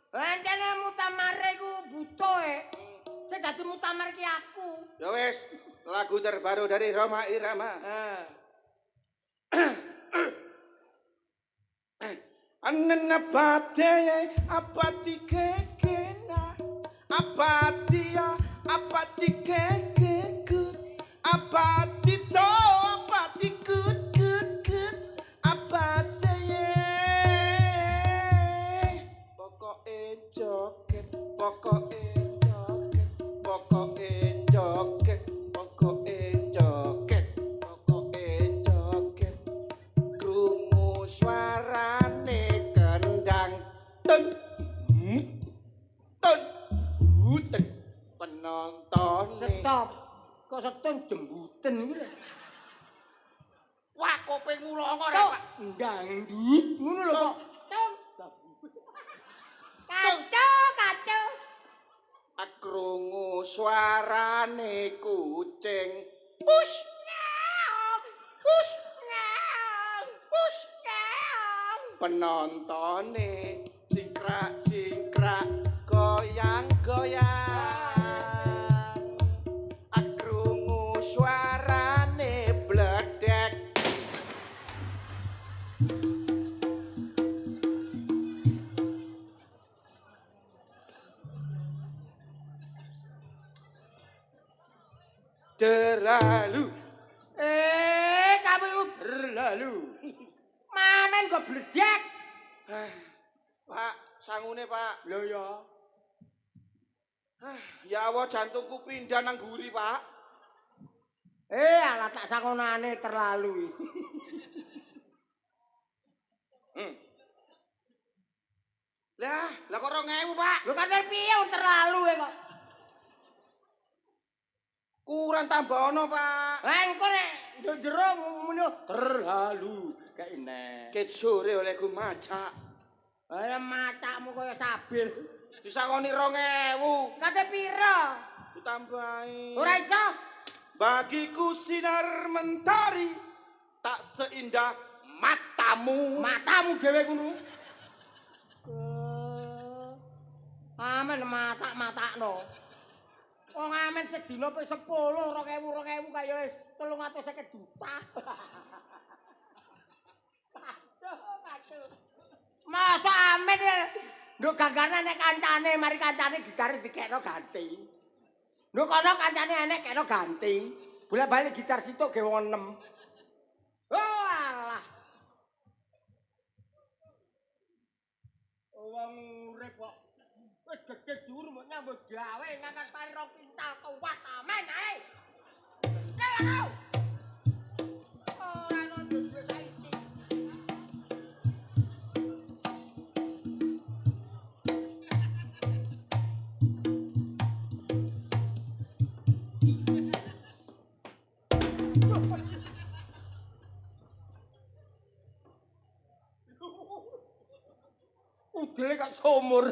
Encene mutamare iku butuh Sing dadi mutamar ki aku. Ya wis, lagu terbaru dari Roma Irama. Anana pateye apati kekena apatia apati kekeku apati to apati kut apateye pokoke joget pokoke joget pokoke joget pokoke joget pokoke joget krungu suarane kendang ten penonton Stop. Kok setun jembuten iki lho. wah kupingmu longo rek Tok Pak ndangdut ngono lho kok. Tung. Kacau. krungu suarane kucing push push push penontone cingkrak goyang-goyang krungu suarane bledek terlalu Kamu terlalu amen kok bledek. Pak, sangune Pak. Lho ya. Ya Allah jantungku pindah nang guri Pak. Alah tak sangonane terlalu. Lah kok 2000 Pak? Lho kate piye terlalu kok. Kurang tambah ono Pak. Lah engko nek nduk jero muni terlalu kayak nek. Ket sore olehku macak. Ayo macakmu kaya sabil. Disakoni 2000. Kate pira? Ditambahi. Ora iso. Bagiku sinar mentari tak seindah matamu. Matamu dhewe ngono. Amen matak-matakno. Wong amen sedina ping 10 2000 kaya 350 juta. Masa amen nduk gangane nek kancane mari kancane gitar dikekno ganti. Nduk kono kancane enek kekno ganti. Bolak-balik gitar situk ge wong 6. Oh alah. Wong urip kok wis gedhe dhuwur mbok nyambut gawe ngangkat pari 2 kintal kuat amen ae. Kalau ora ono duwe saiki. Udele kok sumur.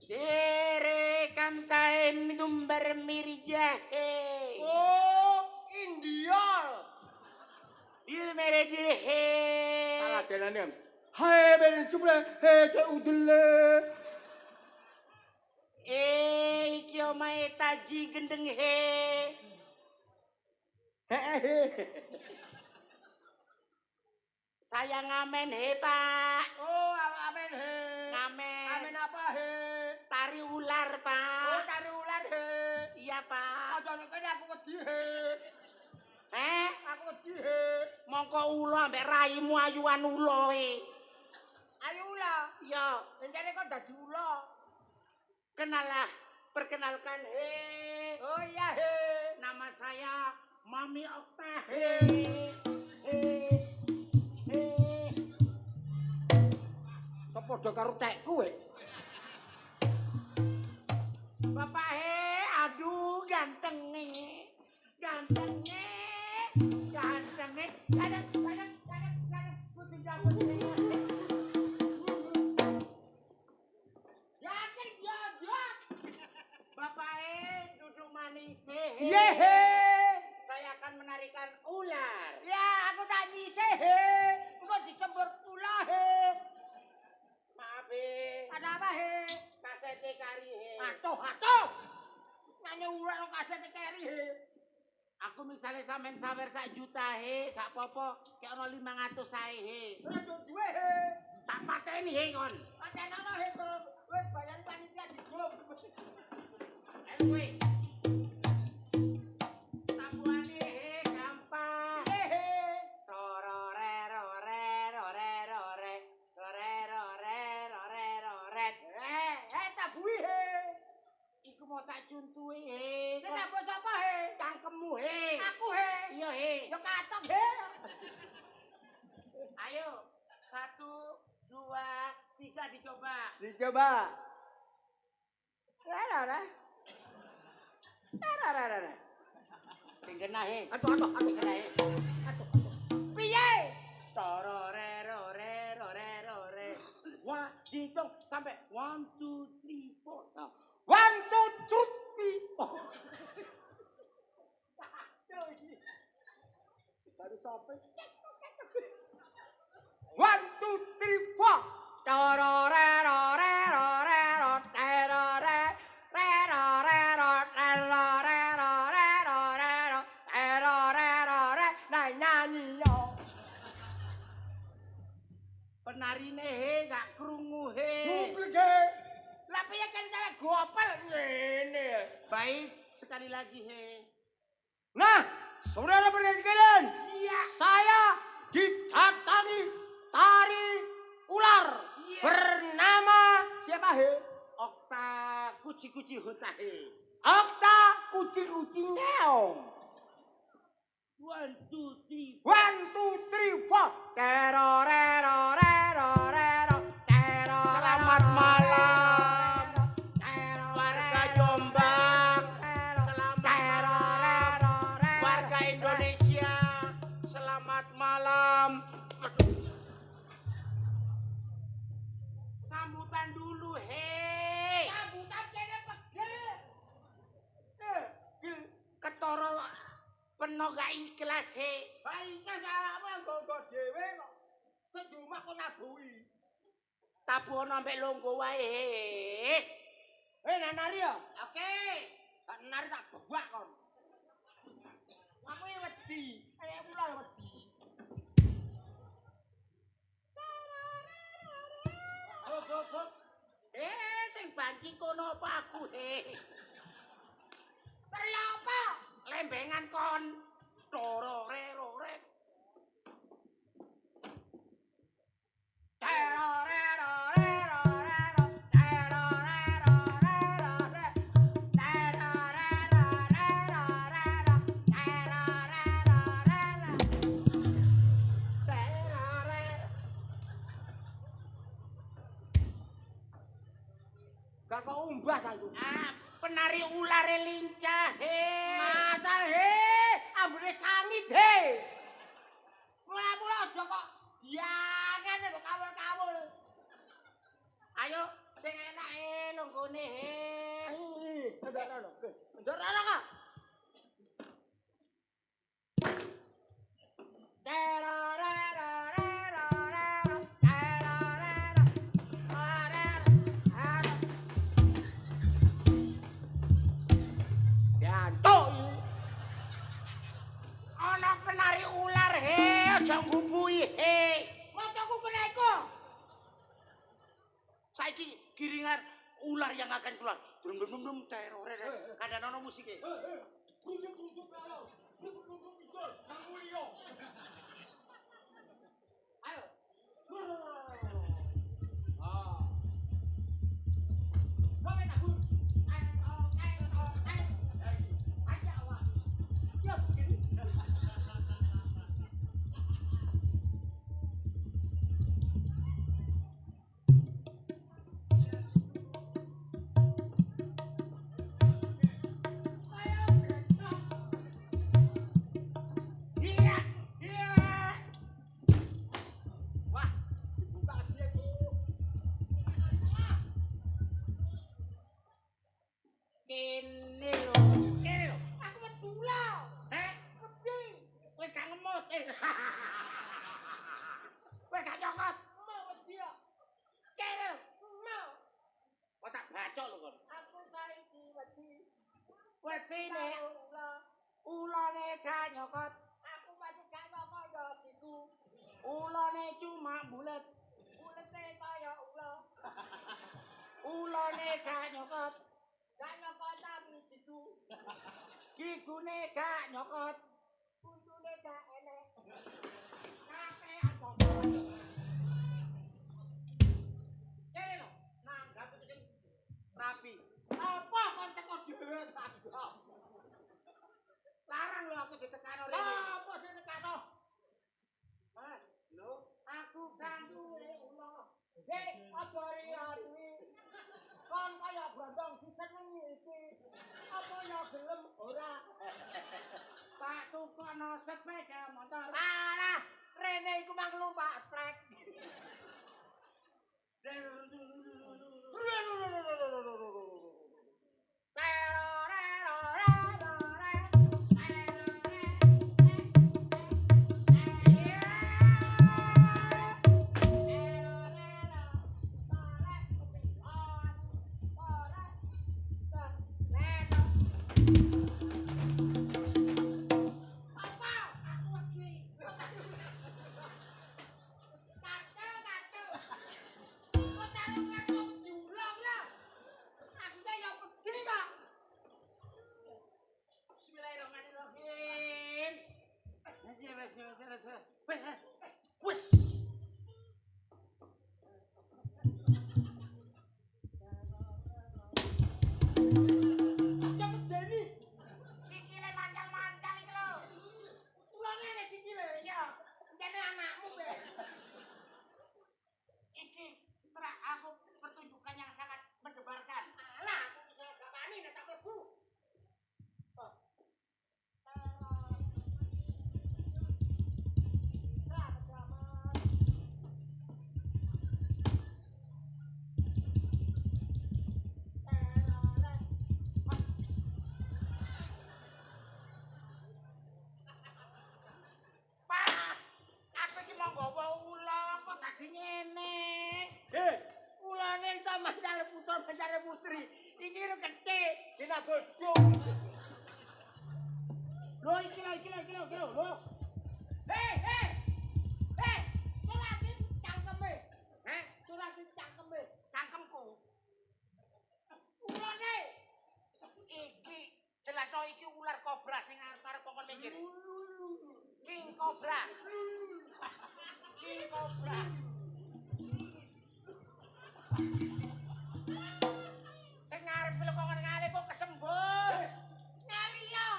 Direkam saya minum bermiri jahe. Oh, Indiol. Bil mere jahe. Salah delane. Hai ben jumlah cek udele. Iki omae taji gendeng he. Saya ngamen he, Pak. Oh, amen he. Ngamen. Amen apa he? Tari ular, Pak. Oh, cari ular he. Iya, Pak. Aja nek kene aku wedi he. Aku wedi he. mongko ula ambek raimu ayuan ula e. Ayo ula. Ya, Rencane kok dadi ula. kenalah. Perkenalkan he. Oh iya he. Nama saya Mami Okta he. Sepadha karo tekku we. Bapak he, aduh gantenge. Gantenge. Kadang. Putih jambut. Yakin ya. Bapak he, duduk manis he. Yehe. Saya akan menarikan ular. Ya, aku tak ngise he. Engko disembur pula he. Maaf he. Ada apa he? Kasete kari he. Atuh. Nyanyi ular nang kaset keri he. Aku misalnya sampean sawer 1 juta he, gak apa-apa, kayak ono 500 sae he. Ora duwe he. Tak pateni he kon. Pancenono he terus wis bayar panitia digum. Ayo kowe. Tambuhane he gampang. Yehe. Tabuhi he. Iku mau tak cuntui he. Sing nabuk sapa he? Cangkemmu he. Aku he. Iya he. Yo katok he. Ayo. 1, 2, 3 dicoba. Dicoba. Rara. Sing kena he. Aduh. Kena he. Piye? Tororerorerorerore. Wah, dihitung sampai 1, 2, 3, 4. Nah, 1 2 3 baru sampai 1 2 3 4 tororerorerorero terore rerorero terorerorerorero terorerore nah nyanyi yo penarine he gak krungu he. duplik lah piye kan cara gopel ngene. Baik, sekali lagi he. Nah, saudara sekalian, saya didatangi tari ular bernama siapa he? Okta kuci-kuci hutahe. Okta kucing-kucing ngeong. 1 2 3 1 2 3 4 terorerorerorero terorerorerorero. Selamat malam warga Jombang. Selamat malam warga Indonesia. Selamat malam. Sambutan dulu, hei. Sambutan kene pegel. Ketoro peno gak ikhlas, hei. Baiknya salahmu yang gogo dhewe kok. Sedumah kok nabuhi. Tabuh ambek longgo wae, hei. Nanari ya? Oke. Tak nari tak bebak kon. Aku ya wedi. Kayak mulai wedi. Hop. Sing banci kono apa aku, hei. Tari apa? Lembengan kon. Rore. Terorerorerorero terorerorerorero terorerorerorero terorerorerorero. Gak kok umbah aku. Penari ulare lincah, hei. Masal he, ambune sangit he. Mula-mula aja kok diangen kok kawul-kawul. Ayo, sing enake longgone, hei. Ndono kok. Terorerorerorero terorerorerorero. Yantuk iki. Ana penari ular, hei. Aja nggubuhi, hei. Motoku kena iko. Saiki giringan ular yang akan keluar. Drum teror. Kadang ana musike. Bunyi-bunyi kalau. Bunyi-bunyi pijol. Nang mulia. Ayo. Kowe tak bur. Ayo. Ayo awak. Ya begini. Iya. Wah, dibuka dia iki. Kene lho. Aku medula. Wedi. Wis gak ngemot. Wis gak nyokot. Mau wedi ya. Kene mau. Kok tak bacok lho kon. Aku saiki wedi. Wedine Ulah. ulane gak nyokot. Aku masih gak ngomong ya diku. Ulane cuma bulet. Kulite kaya ulah. Ulane gak nyokot. Gak nyokot tapi diku. Gigune gak nyokot. Untune gak enek. Kate apa? Kene lho, nanggap itu sing rapi. Apa kon teko dhewe tanggap? Larang lho aku ditekano rene. Apa sing nekano? Mas, lho, aku ganggu ulo. Hei, apa hari kon kaya brondong disenengi iki. Apa ya gelem ora? Pak tukono sepeda motor. Alah, rene iku mang numpak trek. Kacau. motor mencari putri. Iki lu gede, dina godhong. Lho iki lho. Hei. Sulatin cangkeme. Sulatin cangkeme. Cangkemku. Ulane. Iki jelasno iki ular kobra sing arep-arep kok mikir. King Cobra. Sing arep lho kok ngali kok kesembur. Ngali yo.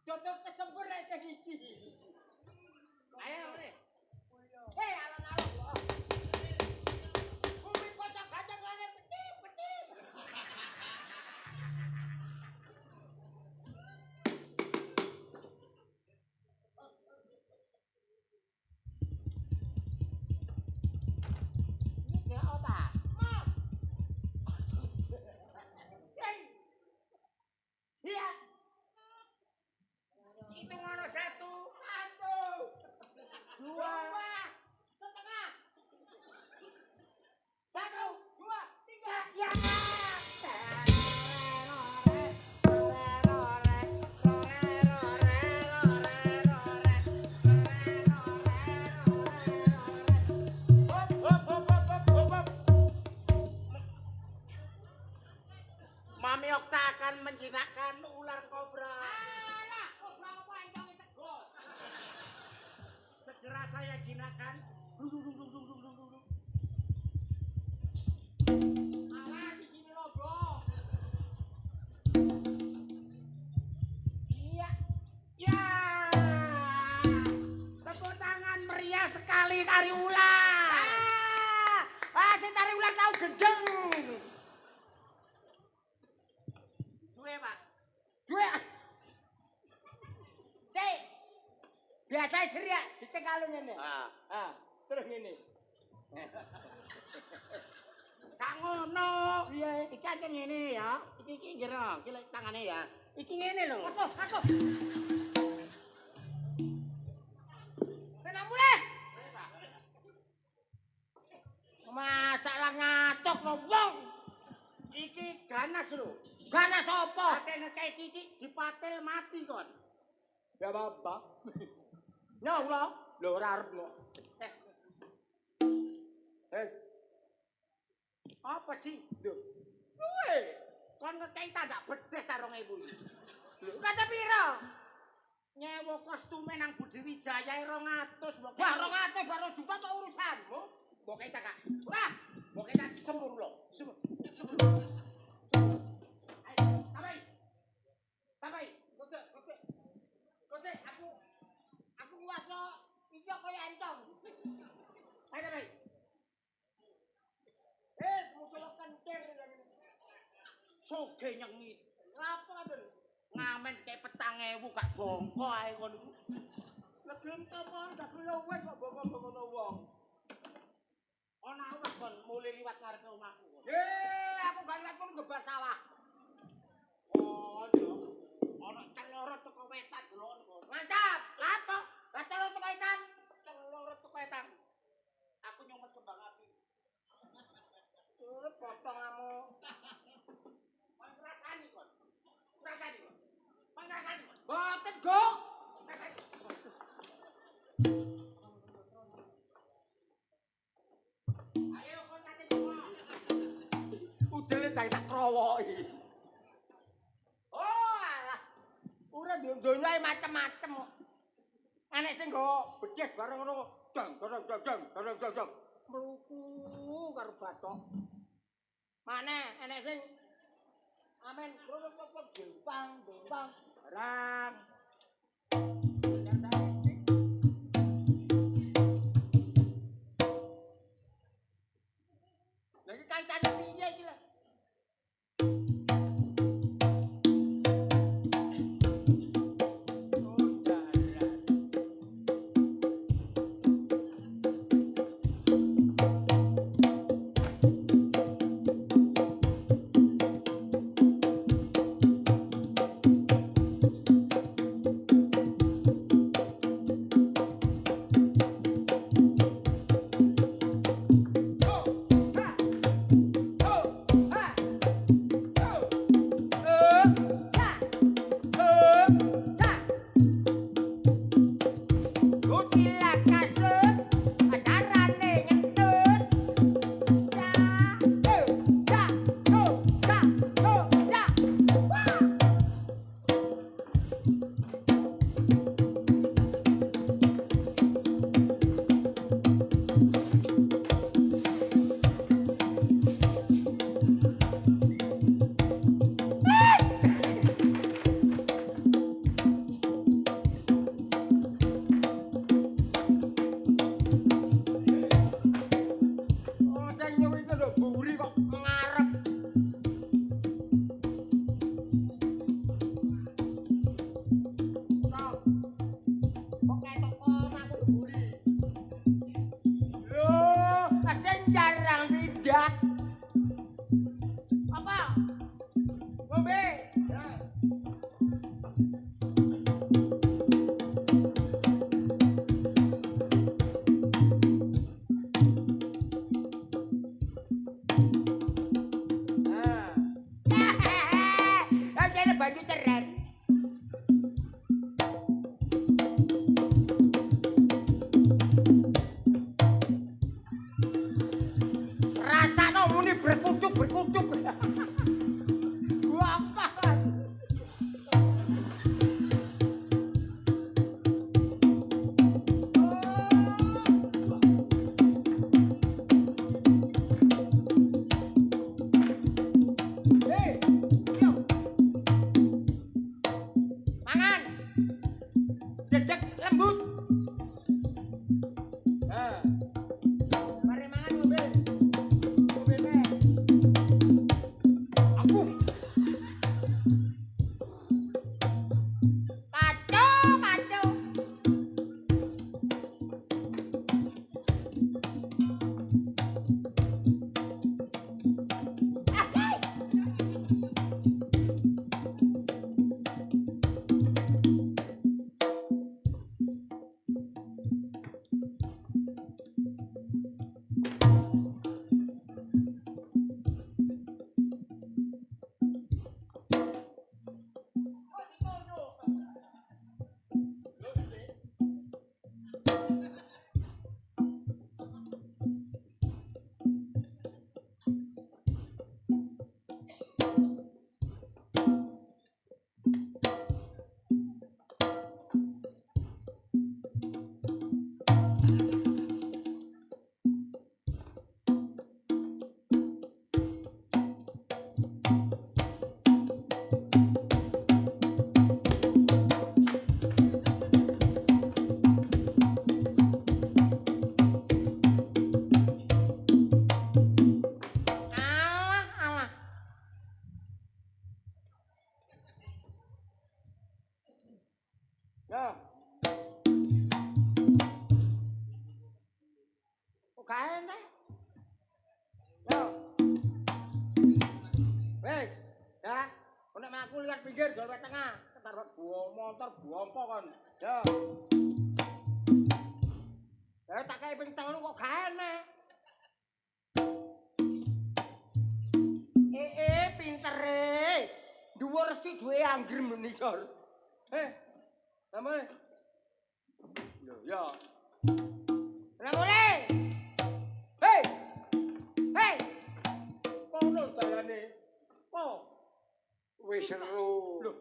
Dodok kesembur nek sing iki. Ayo, Ore. Hei, alon-alon. Bumi kocok gajang langit petip. Ini gak otak. Mom. Hei. Iya. Itu ngono 1, 2, setengah. 1, 2, 3. Ya. Mami Okta akan menjinakkan ular kobra. Alah, kobra apa yang tego? Segera saya jinakkan. Alah, di sini loh, Bro. Iya. Ya. Tepuk tangan meriah sekali tari ular. Sing tari ular tahu gendeng. Duwe, Pak. Duwe. Sik. Biasa seriak dicekal ngene. Terus ngene. Kak ngono. Iya, iki kan ngene ya. Iki njero, iki tangane ya. Iki ngene lho. Aku. Tenang mulai. Masalah ngatok lho wong. Iki ganas lho. Ganas apa? Ate ngekek iki dipatil mati kon. Ya bapak. No, lho ora arep kok. Apa sih? Lho. Duwe. Kon ngekek tandak bedes ta 2000 iki. Lho, kata piro? Nyewa kostume nang Budi Wijaya 200 mbok. Wah, 200 baru juta kok urusanmu. Mbok kek tak. Wah, mbok kek semur lho. Semur. Tabai. Kose, aku kuasa ijo kaya entong. Ayo, Tabai. Muncul kentir. Soge nyengit. Ngapa, Den? Ngamen kayak 4.000 gak bongko ae kon iku. Legen topon gak perlu wis kok bongko-bongkono wong. Ana wis kon mulai liwat ngarepe omahku. Aku gak liwat kono gebar sawah. Ana celorot teko wetan delok kon. Mantap. Lapo? Lah celorot teko wetan. Celorot teko wetan. Aku nyumet kembang api. Potong kamu. Kon ngrasani kon. Boten, Go. Ayo kon kate semua. Udele tak krowoki. Oh, alah. Ora donya macem-macem kok. Anek sing go bedes bareng ngono. Dang. Mluku karo bathok. Maneh enek sing amen kok bempang. Barang. Lagi kancane piye iki lho? ngarep. Kok ketok kon aku dibuli. Loh, asen jarang bidak. Apa? Ngombe. Jadi baju ceren. Rasanya muni berkutuk. Gua apa? Hei, yo. Mangan. Dedek lembut. Mari mangan ngombe. Ngombe teh. Aku. Kacau. Alah. Ya, Kok gak enak? ya. Wes, Ya, nek mlaku lihat pinggir jalan tengah, ketaruh buah motor buah apa kon. ya. Tak kei ping 3 kok gak enak. Pintere. Dhuwur sik duwe angger menisor. Namanya. Ya. Lah mulai. Hei, Hei, kono dalane. Oh, Wis seru. lho.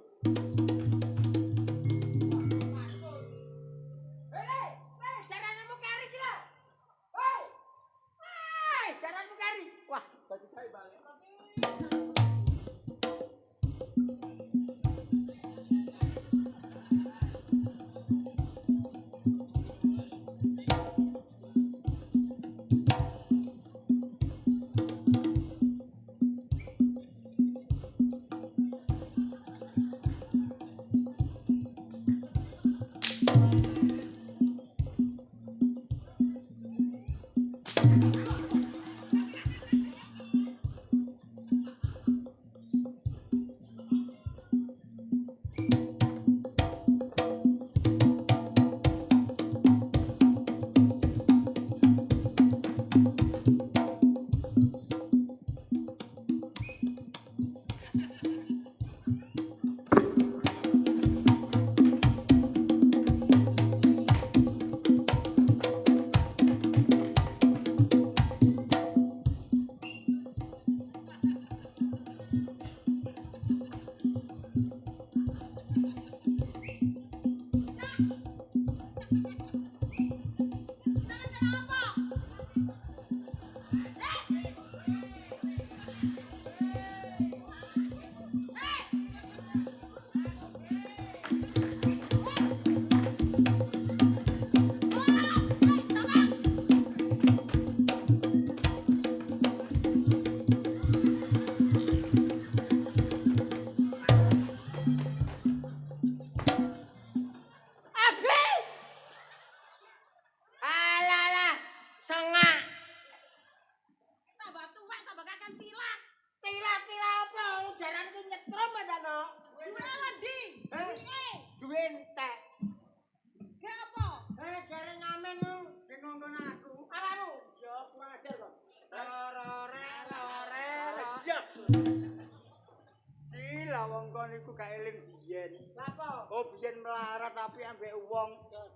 jaranmu kari iki lho. Hei, jaranmu kari. Wah, Bagi saya balik. Tira-tira apa? Jaran ki nyetrum aja no. Duwe ndi? Duwe. Duwe entek. Ge apa? Jare ngamen lu. Sing ngongkon aku. Aramu. Ya kurang ajar kok. Lore. Iya. Cila wong kon iku gak eling biyen. Lapo? Oh biyen melarat tapi ambek wong.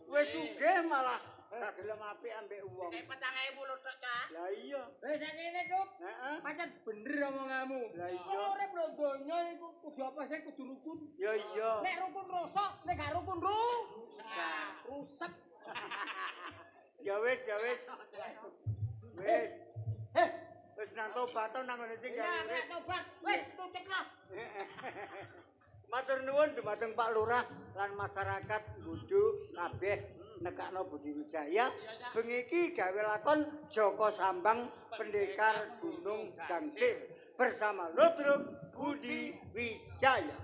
Wis sugih malah gak gelem apik ambek wong. Kayak 4.000 lho tok cah. Lah iya. Wis ngene Duk. Heeh. Pancen bener omonganmu. Lah iya. Urip lho donya iku kudu apa sih kudu rukun. Ya iya. Nek rukun rosok, nek gak rukun rusak. Ya wis. Wis. Wis nang tobat nang ngene sing Ya gak gak tobat. Wis tutikno. Matur nuwun dumateng Pak Lurah lan masyarakat Gudu kabeh nekakno Budi Wijaya. Bengi iki gawe lakon Joko Sambang Pendekar Gunung Gangsil bersama Ludruk Budi Wijaya.